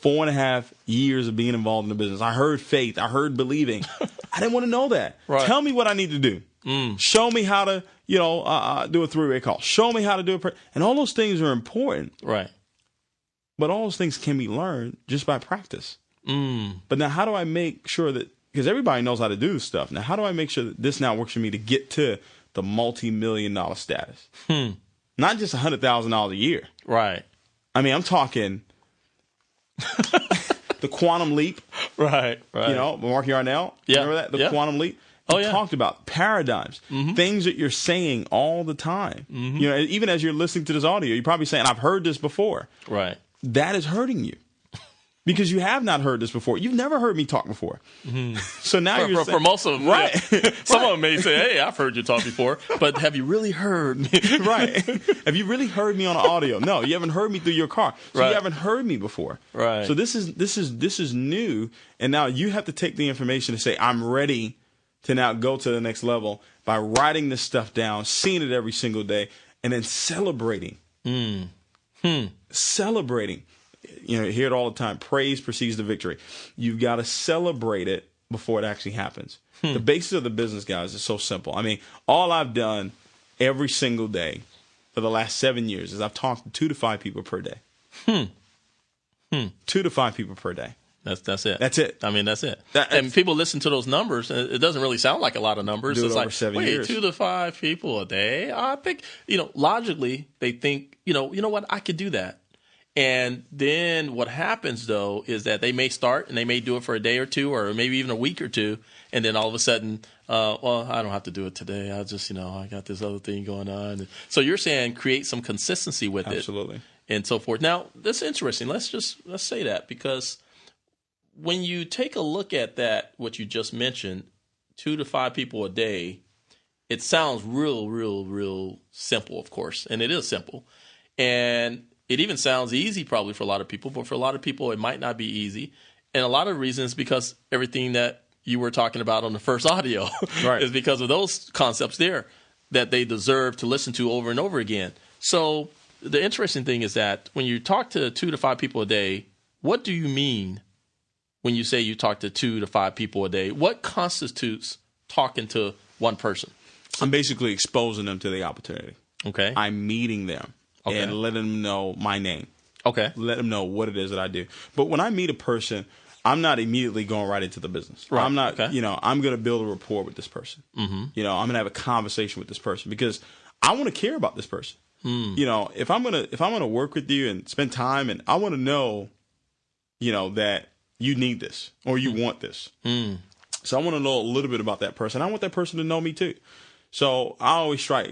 4.5 years of being involved in the business. I heard faith. I heard believing. I didn't want to know that. Right. Tell me what I need to do. Show me how to, do a 3-way call. Show me how to do it. And all those things are important. Right. But all those things can be learned just by practice. But now how do I make sure that, because everybody knows how to do this stuff. Now, how do I make sure that this now works for me to get to the multi-million-dollar status? Not just $100,000 a year. Right. I mean, I'm talking the quantum leap. Right. Mark Yarnell. Yeah. Remember that? The quantum leap. He talked about paradigms, Mm-hmm. things that you're saying all the time. Mm-hmm. Even as you're listening to this audio, you're probably saying, I've heard this before. Right. That is hurting you. Because you have not heard this before. You've never heard me talk before. Mm-hmm. So now you're for most of them, right? Some of them may say, "Hey, I've heard you talk before," but have you really heard me? Right? Have you really heard me on audio? No, you haven't heard me through your car. So you haven't heard me before. Right. So this is new, and now you have to take the information and say, "I'm ready to now go to the next level" by writing this stuff down, seeing it every single day, and then celebrating. Celebrating. You hear it all the time. Praise precedes the victory. You've got to celebrate it before it actually happens. The basis of the business, guys, is so simple. I mean, all I've done every single day for the last 7 years is I've talked to 2 to 5 people per day. 2 to 5 people per day. That's it. That's it. I mean, that's it. And people listen to those numbers, and it doesn't really sound like a lot of numbers. Do it it's over like, 7 years. 2 to 5 people a day. I think, logically, they think, you know what, I could do that. And then what happens, though, is that they may start and they may do it for a day or two or maybe even a week or two. And then all of a sudden, well, I don't have to do it today. I just, I got this other thing going on. So you're saying create some consistency with it. Absolutely. And so forth. Now, that's interesting. Let's say that, because when you take a look at that, what you just mentioned, 2 to 5 people a day, it sounds real simple, of course. And it is simple. And it even sounds easy probably for a lot of people, but for a lot of people, it might not be easy. And a lot of reasons because everything that you were talking about on the first audio is because of those concepts there that they deserve to listen to over and over again. So the interesting thing is that when you talk to 2 to 5 people a day, what do you mean when you say you talk to 2 to 5 people a day? What constitutes talking to one person? I'm basically exposing them to the opportunity. Okay. I'm meeting them. Okay. And letting them know my name. Okay. Let them know what it is that I do. But when I meet a person, I'm not immediately going right into the business. Right. I'm not, I'm going to build a rapport with this person. Mm-hmm. I'm going to have a conversation with this person because I want to care about this person. If I'm going to work with you and spend time, and I want to know, that you need this or you want this. So I want to know a little bit about that person. I want that person to know me too. So I always try,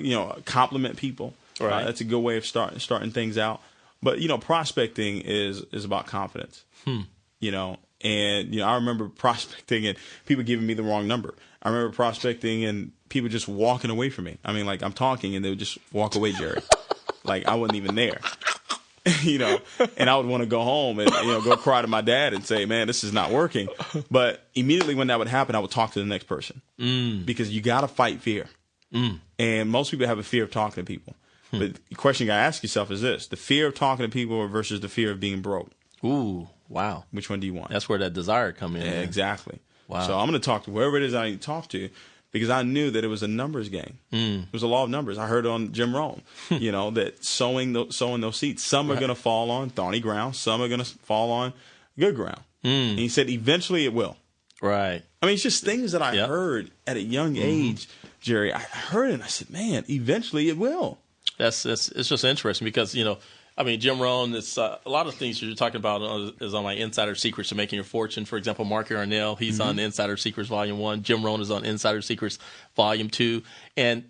compliment people. Right. That's a good way of starting things out. But, prospecting is about confidence, and, I remember prospecting and people giving me the wrong number. I remember prospecting and people just walking away from me. I mean, like I'm talking and they would just walk away, Jerry. Like I wasn't even there, and I would want to go home and, go cry to my dad and say, man, this is not working. But immediately when that would happen, I would talk to the next person because you got to fight fear. And most people have a fear of talking to people. But the question you got to ask yourself is this: the fear of talking to people versus the fear of being broke. Ooh, wow. Which one do you want? That's where that desire come in. Yeah, exactly. Wow. So I'm going to talk to whoever it is I need to talk to because I knew that it was a numbers game. It was a law of numbers. I heard on Jim Rohn, that sowing those seeds, some are going to fall on thorny ground, some are going to fall on good ground. And he said eventually it will. Right. I mean, it's just things that I heard at a young age, Jerry. I heard it and I said, man, eventually it will. It's just interesting because, Jim Rohn, it's a lot of things you're talking about is on my Insider Secrets to Making Your Fortune. For example, Mark Yarnell, he's on Insider Secrets Volume 1. Jim Rohn is on Insider Secrets Volume 2. And,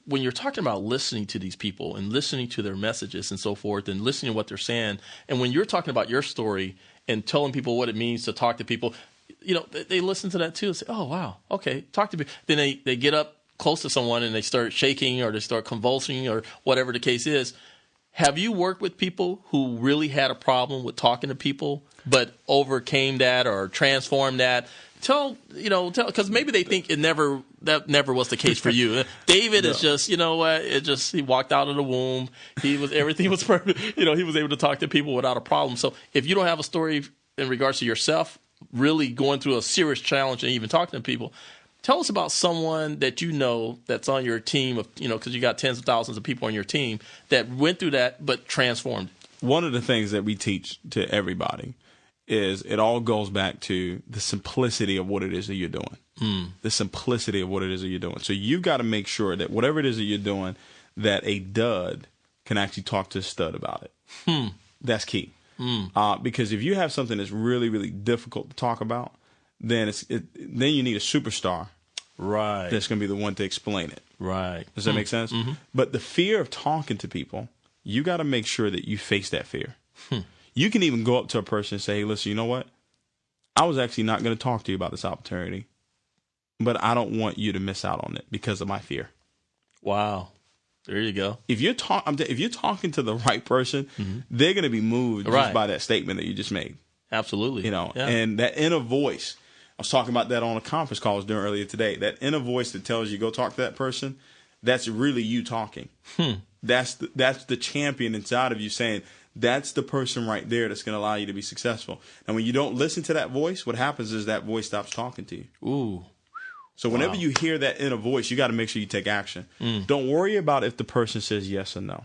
when you're talking about listening to these people and listening to their messages and so forth and listening to what they're saying, and when you're talking about your story and telling people what it means to talk to people, they listen to that too and say, oh, wow, okay, talk to me. Then they get up close to someone and they start shaking or they start convulsing or whatever the case is. Have you worked with people who really had a problem with talking to people but overcame that or transformed that? Tell because maybe they think that never was the case for you. David is just, he walked out of the womb. Everything was perfect. He was able to talk to people without a problem. So if you don't have a story in regards to yourself really going through a serious challenge and even talking to people, tell us about someone that that's on your team of, because you got tens of thousands of people on your team that went through that but transformed. One of the things that we teach to everybody is it all goes back to the simplicity of what it is that you're doing. The simplicity of what it is that you're doing. So you've got to make sure that whatever it is that you're doing, that a dud can actually talk to a stud about it. That's key. Because if you have something that's really, really difficult to talk about, then then you need a superstar. Right. That's going to be the one to explain it. Right. Does that make sense? But the fear of talking to people, you got to make sure that you face that fear. You can even go up to a person and say, hey, listen, you know what? I was actually not going to talk to you about this opportunity, but I don't want you to miss out on it because of my fear. Wow. There you go. If you're talking to the right person, they're going to be moved just by that statement that you just made. Absolutely. And that inner voice, I was talking about that on a conference call I was doing earlier today. That inner voice that tells you go talk to that person, that's really you talking. That's the champion inside of you saying, that's the person right there that's going to allow you to be successful. And when you don't listen to that voice, what happens is that voice stops talking to you. Ooh. So whenever you hear that inner voice, you got to make sure you take action. Don't worry about if the person says yes or no.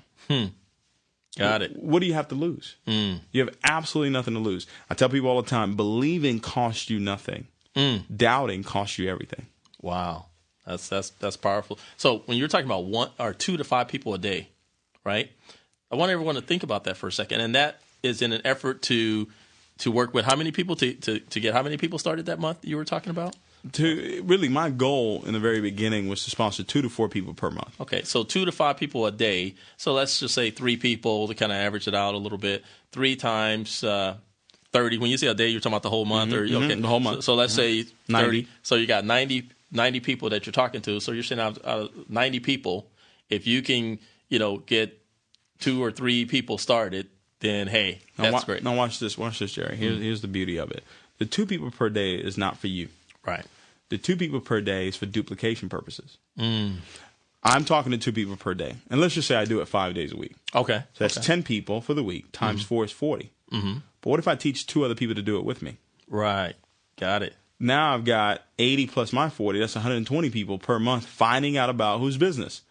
Got it. What do you have to lose? You have absolutely nothing to lose. I tell people all the time, believing costs you nothing. Doubting costs you everything. Wow. That's powerful. So when you're talking about 1 or 2 to 5 people a day, right? I want everyone to think about that for a second. And that is in an effort to work with how many people to get how many people started that month you were talking about? Really, my goal in the very beginning was to sponsor 2 to 4 people per month. Okay, so 2 to 5 people a day. So let's just say 3 people to kind of average it out a little bit. 3 times 30. When you say a day, you're talking about the whole month, or okay, the whole month. So let's say 30. 90. So you got 90 people that you're talking to. So you're saying out of 90 people, if you can, get 2 or 3 people started, then hey, that's great. Now watch this, Jerry. Here's the beauty of it. The 2 people per day is not for you. Right. The 2 people per day is for duplication purposes. I'm talking to 2 people per day. And let's just say I do it 5 days a week. Okay. So that's 10 people for the week. Times 4 is 40. But what if I teach 2 other people to do it with me? Right. Got it. Now I've got 80 plus my 40. That's 120 people per month finding out about whose business?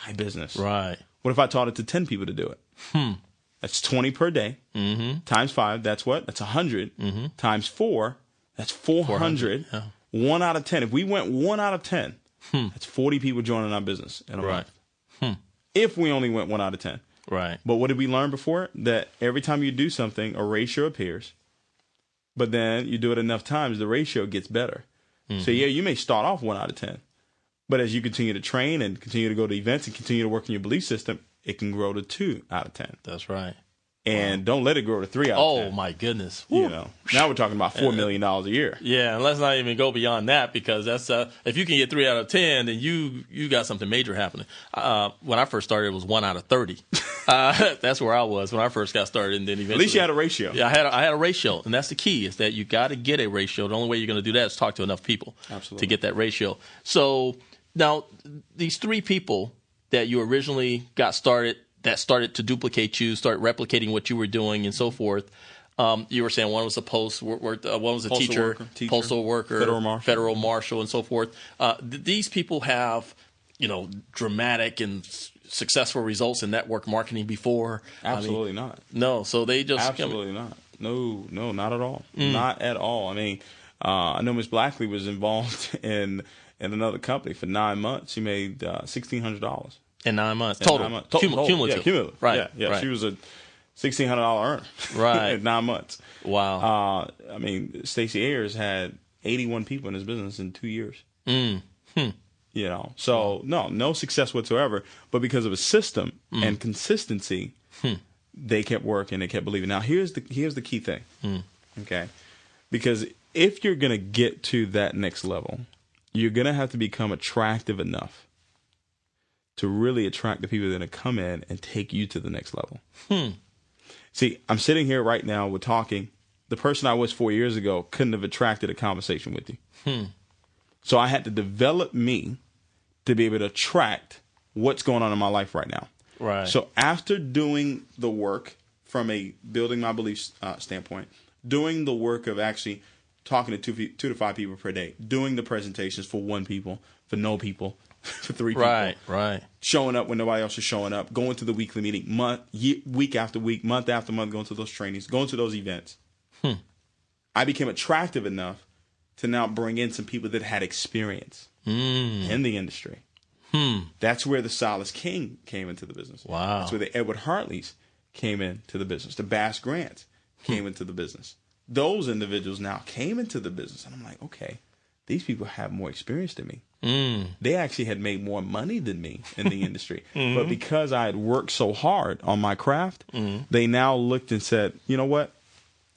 My business. Right. What if I taught it to 10 people to do it? That's 20 per day. Times 5, that's what? That's 100. Times 4, that's 400. Yeah. 1 out of 10. If we went 1 out of 10, that's 40 people joining our business in a month. If we only went 1 out of 10. Right. But what did we learn before? That every time you do something, a ratio appears. But then you do it enough times, the ratio gets better. So yeah, you may start off 1 out of 10. But as you continue to train and continue to go to events and continue to work in your belief system, it can grow to 2 out of 10. That's right. And don't let it grow to 3 out of 10. Oh, my goodness. Now we're talking about $4 million a year. Yeah, and let's not even go beyond that, because that's if you can get 3 out of 10, then you got something major happening. When I first started, it was 1 out of 30. That's where I was when I first got started, and then eventually, At least you had a ratio. Yeah, I had a ratio, and that's the key, is that you got to get a ratio. The only way you're going to do that is talk to enough people to get that ratio. So now these 3 people that you originally got started, that started to duplicate you, start replicating what you were doing, and so forth. You were saying one was a one was a teacher, postal worker, federal marshal, and so forth. These people have, dramatic and successful results in network marketing before. Absolutely not. No, so they just absolutely not. No, not at all. Not at all. I mean, I know Miss Blackley was involved in another company for 9 months. She made $1,600. In 9 months. Total. Cumulative. Yeah, cumulative. Right. Yeah. Right. She was a $1,600 earner. Right. in 9 months. Wow. I mean, Stacey Ayers had 81 people in his business in 2 years. So no success whatsoever. But because of a system and consistency, they kept working. They kept believing. Now, here's the key thing. Okay. Because if you're going to get to that next level, you're going to have to become attractive enough to really attract the people that are going to come in and take you to the next level. See, I'm sitting here right now, we're talking. The person I was 4 years ago couldn't have attracted a conversation with you. So I had to develop me to be able to attract what's going on in my life right now. Right. So after doing the work from a building my beliefs standpoint, doing the work of actually talking to 2 to 5 people per day, doing the presentations for 1 people, for no people, for 3 people. Right. Showing up when nobody else is showing up, going to the weekly meeting, week after week, month after month, going to those trainings, going to those events. I became attractive enough to now bring in some people that had experience in the industry. That's where the Silas King came into the business. Wow. That's where the Edward Hartleys came into the business. The Bass Grants came into the business. Those individuals now came into the business. And I'm like, okay, these people have more experience than me. They actually had made more money than me in the industry. But because I had worked so hard on my craft, they now looked and said, you know what?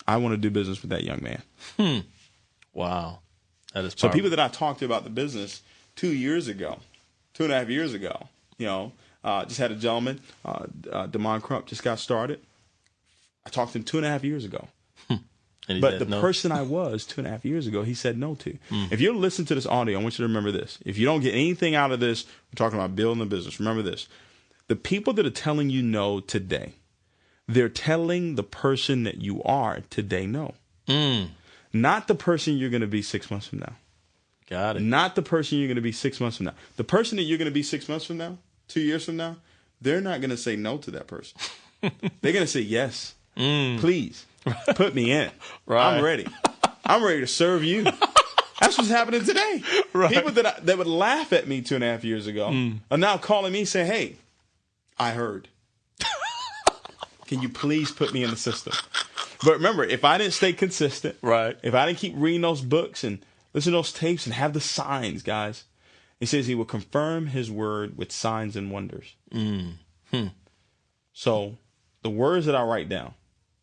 I want to do business with that young man. Wow. That is powerful. So people that I talked to about the business 2 years ago, 2.5 years ago, just had a gentleman, Damon Crump, just got started. I talked to him 2.5 years ago. But the person I was 2.5 years ago, he said no to. If you listen to this audio, I want you to remember this. If you don't get anything out of this, we're talking about building a business. Remember this. The people that are telling you no today, they're telling the person that you are today no. Not the person you're going to be 6 months from now. Got it. Not the person you're going to be 6 months from now. The person that you're going to be 6 months from now, 2 years from now, they're not going to say no to that person. They're going to say, yes, please, put me in. Right. I'm ready. I'm ready to serve you. That's what's happening today. Right. People that would laugh at me 2.5 years ago are now calling me saying, hey, I heard. Can you please put me in the system? But remember, if I didn't stay consistent, right, if I didn't keep reading those books and listen to those tapes and have the signs, guys, he says he will confirm his word with signs and wonders. So the words that I write down,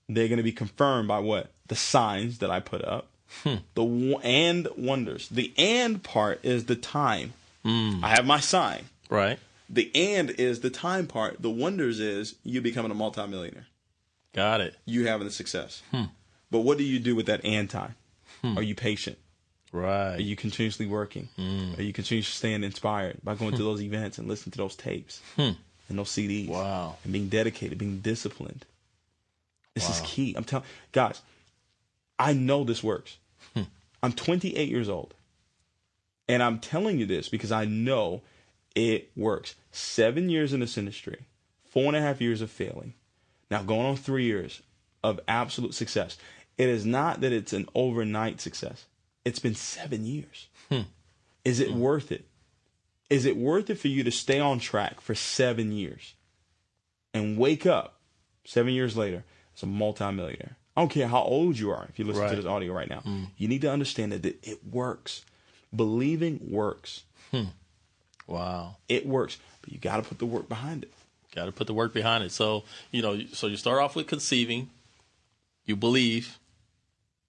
they're going to be confirmed by what? The signs that I put up. And wonders. The and part is the time. I have my sign. Right. The and is the time part. The wonders is you becoming a multimillionaire. Got it. You having the success. But what do you do with that and time? Are you patient? Right. Are you continuously working? Are you continuously staying inspired by going to those events and listening to those tapes and those CDs? Wow. And being dedicated, being disciplined. This is key. I'm telling guys, I know this works. I'm 28 years old. And I'm telling you this because I know it works. 7 years in this industry, 4.5 years of failing. Now going on 3 years of absolute success. It is not that it's an overnight success. It's been 7 years. Is it worth it? Is it worth it for you to stay on track for 7 years and wake up 7 years later as a multimillionaire? I don't care how old you are if you listen to this audio right now. You need to understand that it works. Believing works. Wow. It works. But you got to put the work behind it. Got to put the work behind it. So, so you start off with conceiving, you believe,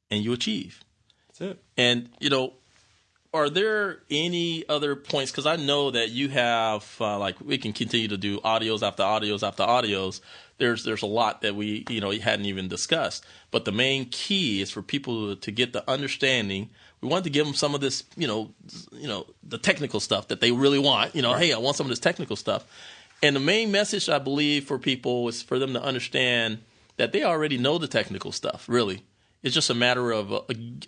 and you achieve. That's it. And, are there any other points? Because I know that you have, we can continue to do audios after audios after audios. There's a lot that we, hadn't even discussed. But the main key is for people to get the understanding. We wanted to give them some of this, the technical stuff that they really want. Hey, I want some of this technical stuff. And the main message, I believe, for people is for them to understand that they already know the technical stuff, really. It's just a matter of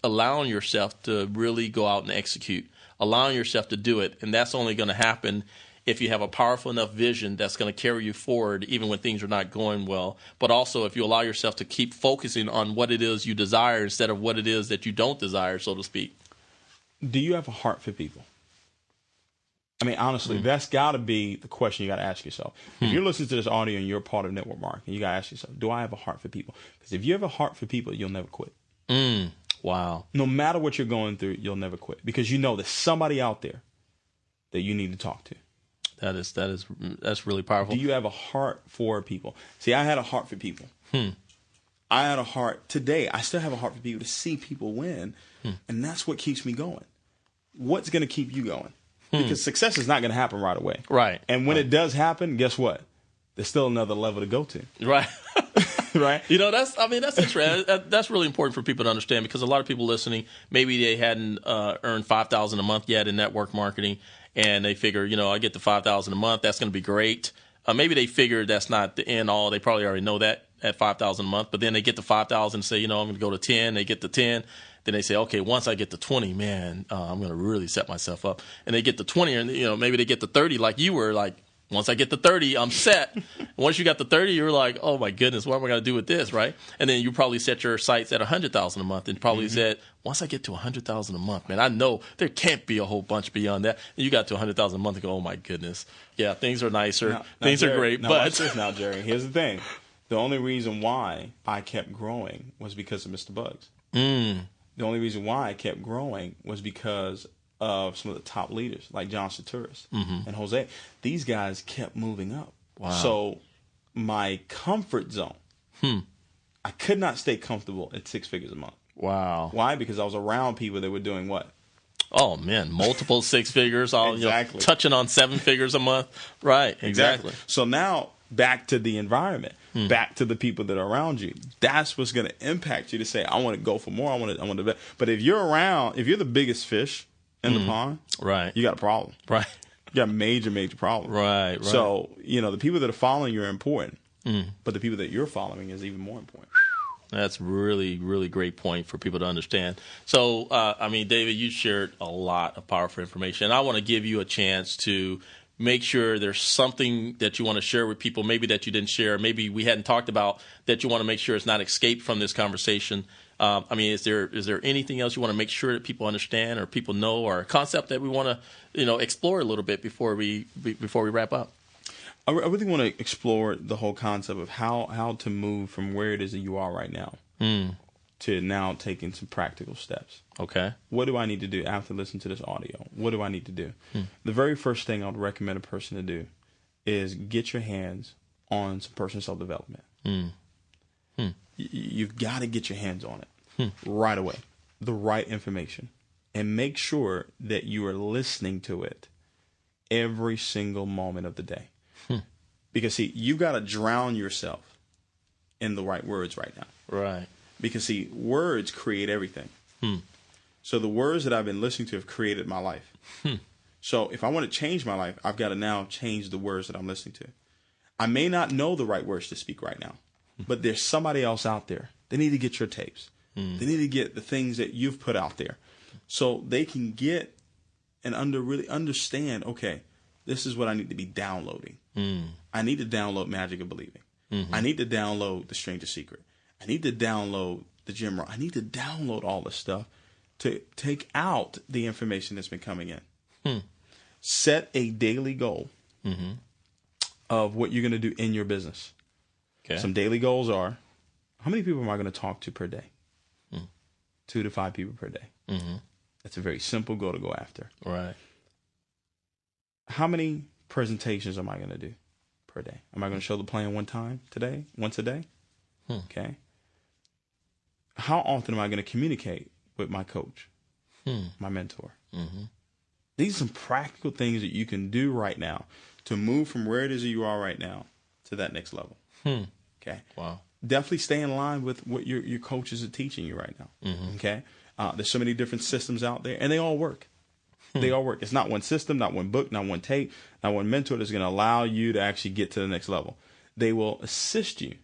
allowing yourself to really go out and execute, allowing yourself to do it. And that's only going to happen if you have a powerful enough vision that's going to carry you forward even when things are not going well. But also if you allow yourself to keep focusing on what it is you desire instead of what it is that you don't desire, so to speak. Do you have a heart for people? I mean, honestly, that's got to be the question you got to ask yourself. If you're listening to this audio and you're part of network marketing, you got to ask yourself, do I have a heart for people? Because if you have a heart for people, you'll never quit. Wow. No matter what you're going through, you'll never quit. Because you know there's somebody out there that you need to talk to. That's really powerful. Do you have a heart for people? See, I had a heart for people. I had a heart today. I still have a heart for people to see people win. And that's what keeps me going. What's going to keep you going? Because success is not going to happen right away. Right. And when it does happen, guess what? There's still another level to go to. Right. Right. That's interesting. That's really important for people to understand because a lot of people listening, maybe they hadn't earned $5,000 a month yet in network marketing. And they figure, I get the $5,000 a month. That's going to be great. Maybe they figure that's not the end all. They probably already know that at $5,000 a month. But then they get to $5,000 and say, I'm going to go to 10. They get to 10. Then they say, okay, once I get to 20, man, I'm going to really set myself up. And they get to 20 and, maybe they get to 30 like you were like, once I get to 30, I'm set. Once you got to 30, you're like, oh, my goodness, what am I going to do with this, right? And then you probably set your sights at $100,000 a month and probably said, once I get to $100,000 a month, man, I know there can't be a whole bunch beyond that. And you got to $100,000 a month and go, oh, my goodness. Yeah, things are nicer. Now, things Jerry, are great. Now, but watch this now, Jerry. Here's the thing. The only reason why I kept growing was because of Mr. Bugs. The only reason why I kept growing was because of some of the top leaders like John Saturis and Jose. These guys kept moving up. Wow. So my comfort zone, I could not stay comfortable at 6 figures a month. Wow. Why? Because I was around people that were doing what? Oh, man, multiple 6 figures, all Exactly. Touching on 7 figures a month. Right, exactly. So now back to the environment, back to the people that are around you. That's what's going to impact you to say, I want to go for more. I want to. But if you're around, if you're the biggest fish in the pond, right, you got a problem. Right. You got a major problem. Right. So, the people that are following you are important, but the people that you're following is even more important. That's really, really great point for people to understand. So, David, you shared a lot of powerful information. I want to give you a chance to make sure there's something that you want to share with people, maybe that you didn't share, maybe we hadn't talked about, that you want to make sure it's not escaped from this conversation. I mean, is there anything else you want to make sure that people understand or people know, or a concept that we want to explore a little bit before we wrap up? I really want to explore the whole concept of how to move from where it is that you are right now to now taking some practical steps. Okay. What do I need to do after listening to this audio? What do I need to do? The very first thing I would recommend a person to do is get your hands on some personal self-development. You've got to get your hands on it right away, the right information, and make sure that you are listening to it every single moment of the day. Because, see, you've got to drown yourself in the right words right now. Right. Because, see, words create everything. So the words that I've been listening to have created my life. So if I want to change my life, I've got to now change the words that I'm listening to. I may not know the right words to speak right now, but there's somebody else out there. They need to get your tapes. They need to get the things that you've put out there so they can get and really understand, okay, this is what I need to be downloading. I need to download Magic of Believing. I need to download The Stranger's Secret. I need to download the Jim Rohn. I need to download all this stuff to take out the information that's been coming in. Set a daily goal of what you're going to do in your business. Okay. Some daily goals are, how many people am I going to talk to per day? 2 to 5 people per day. That's a very simple goal to go after. Right. How many presentations am I going to do per day? Am I going to show the plan once a day? Okay. How often am I going to communicate with my coach, my mentor? These are some practical things that you can do right now to move from where it is that you are right now to that next level. Okay. Wow. Definitely stay in line with what your coaches are teaching you right now. Okay. There's so many different systems out there, and they all work. They all work. It's not one system, not one book, not one tape, not one mentor that's going to allow you to actually get to the next level. They will assist you,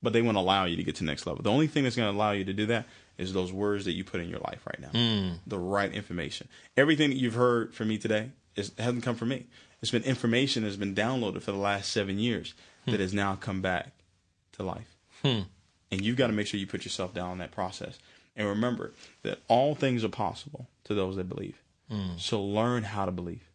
but they won't allow you to get to the next level. The only thing that's going to allow you to do that is those words that you put in your life right now, the right information. Everything that you've heard from me today hasn't come from me. It's been information that's been downloaded for the last 7 years that has now come back to life. And you've got to make sure you put yourself down in that process. And remember that all things are possible to those that believe. So learn how to believe.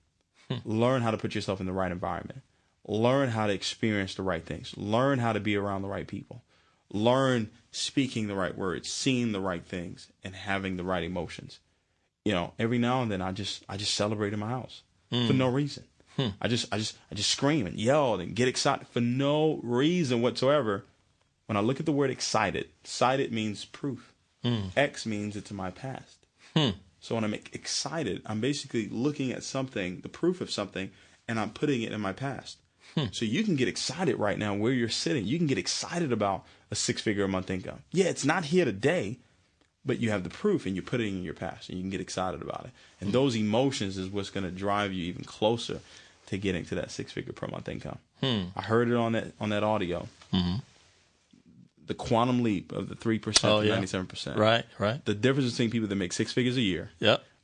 Learn how to put yourself in the right environment. Learn how to experience the right things. Learn how to be around the right people. Learn speaking the right words, seeing the right things, and having the right emotions. Every now and then I just celebrate in my house for no reason. I just scream and yell and get excited for no reason whatsoever. When I look at the word excited means proof. X means it's in my past. So when I'm excited, I'm basically looking at something, the proof of something, and I'm putting it in my past. So you can get excited right now where you're sitting. You can get excited about a 6-figure a month income. Yeah, it's not here today, but you have the proof and you put it in your past and you can get excited about it. And those emotions is what's going to drive you even closer to getting to that 6-figure per month income. I heard it on that audio. The quantum leap of the 3% to 97%. Right. The difference between people that make 6 figures a year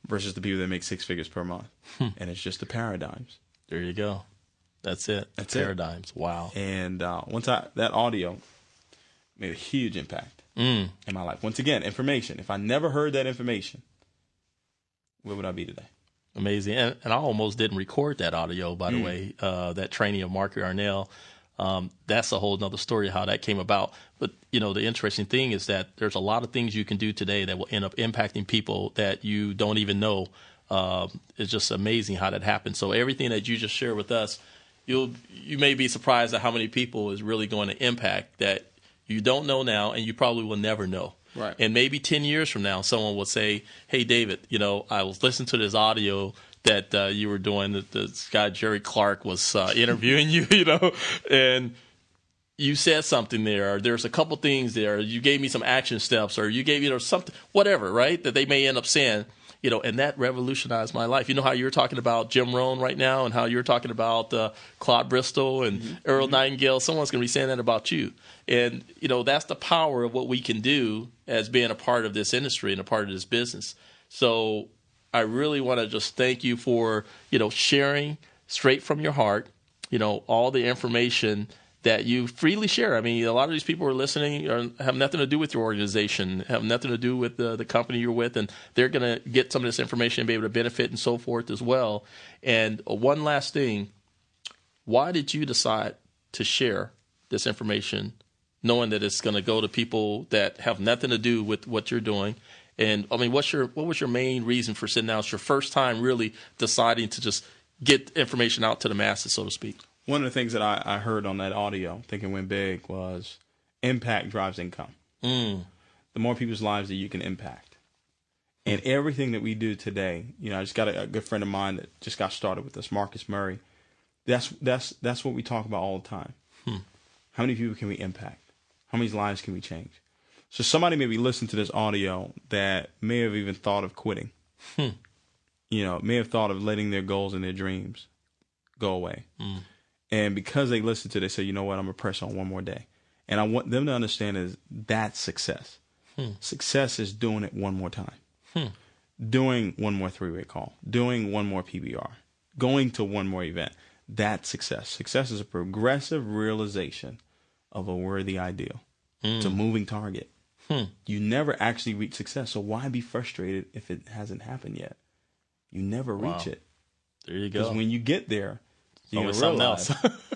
versus the people that make 6 figures per month. And it's just the paradigms. There you go. That's it. That's paradigms. It. Wow. And that audio made a huge impact in my life. Once again, information. If I never heard that information, where would I be today? Amazing. And I almost didn't record that audio, by the way, that training of Mark Arnell. That's a whole nother story how that came about. But, the interesting thing is that there's a lot of things you can do today that will end up impacting people that you don't even know. It's just amazing how that happens. So everything that you just shared with us, you may be surprised at how many people is really going to impact that you don't know now and you probably will never know. Right. And maybe 10 years from now, someone will say, hey, David, I was listening to this audio that you were doing, that this guy Jerry Clark was interviewing you, and you said something there, or there's a couple things there, or you gave me some action steps, or you gave, something, whatever, right, that they may end up saying, and that revolutionized my life. You know how you're talking about Jim Rohn right now and how you're talking about Claude Bristol and Earl Nightingale. Someone's going to be saying that about you. And, that's the power of what we can do as being a part of this industry and a part of this business. So I really want to just thank you for, sharing straight from your heart, all the information that you freely share. I mean, a lot of these people who are listening have nothing to do with your organization, have nothing to do with the company you're with, and they're going to get some of this information and be able to benefit and so forth as well. And one last thing, why did you decide to share this information knowing that it's going to go to people that have nothing to do with what you're doing? And I mean, what was your main reason for sitting down? It's your first time really deciding to just get information out to the masses, so to speak. One of the things that I heard on that audio, Thinking Win Big, was impact drives income. The more people's lives that you can impact. And everything that we do today, I just got a good friend of mine that just got started with this, Marcus Murray. That's what we talk about all the time. How many people can we impact? How many lives can we change? So somebody maybe listened to this audio that may have even thought of quitting. May have thought of letting their goals and their dreams go away. And because they listened to it, they say, you know what, I'm going to press on one more day. And I want them to understand is that's success. Success is doing it one more time. Doing one more three-way call. Doing one more PBR. Going to one more event. That's success. Success is a progressive realization of a worthy ideal. It's a moving target. You never actually reach success, so why be frustrated if it hasn't happened yet? You never reach it. There you go. Because when you get there, you always something else.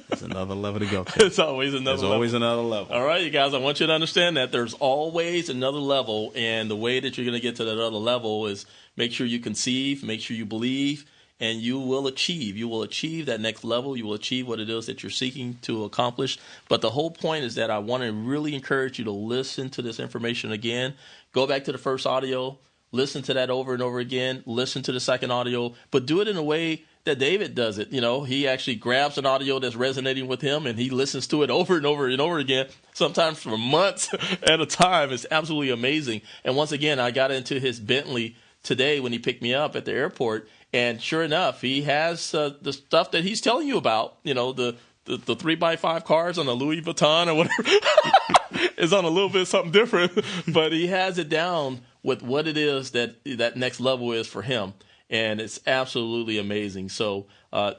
There's another level to go to. It's always another level. There's always another level. All right, you guys, I want you to understand that there's always another level, and the way that you're going to get to that other level is make sure you conceive, make sure you believe, and you will achieve. You will achieve that next level. You will achieve what it is that you're seeking to accomplish. But the whole point is that I want to really encourage you to listen to this information again. Go back to the first audio. Listen to that over and over again. Listen to the second audio. But do it in a way that David does it. He actually grabs an audio that's resonating with him, and he listens to it over and over and over again, sometimes for months at a time. It's absolutely amazing. And once again, I got into his Bentley today when he picked me up at the airport. And sure enough, he has the stuff that he's telling you about, the 3x5 cars on a Louis Vuitton or whatever. It's on a little bit something different, but he has it down with what it is that next level is for him. And it's absolutely amazing. So,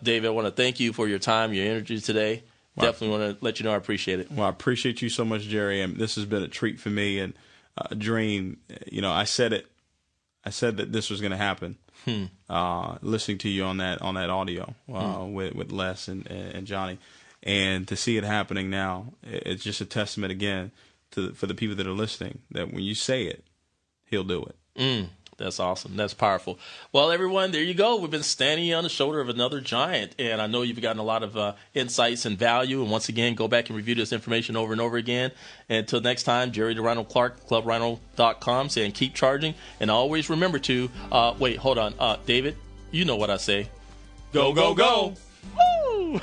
David, I want to thank you for your time, your energy today. Wow. Definitely want to let you know I appreciate it. Well, I appreciate you so much, Jerry. And this has been a treat for me and a dream. I said that this was going to happen. Listening to you on that audio with Les and Johnny, and to see it happening now, it's just a testament again for the people that are listening that when you say it, He'll do it. That's awesome. That's powerful. Well, everyone, there you go. We've been standing on the shoulder of another giant, and I know you've gotten a lot of insights and value. And once again, go back and review this information over and over again. And until next time, Jerry DeRhino Clark, ClubRhino.com, saying keep charging. And always remember to, wait, hold on. David, you know what I say. Go, go, go. Woo!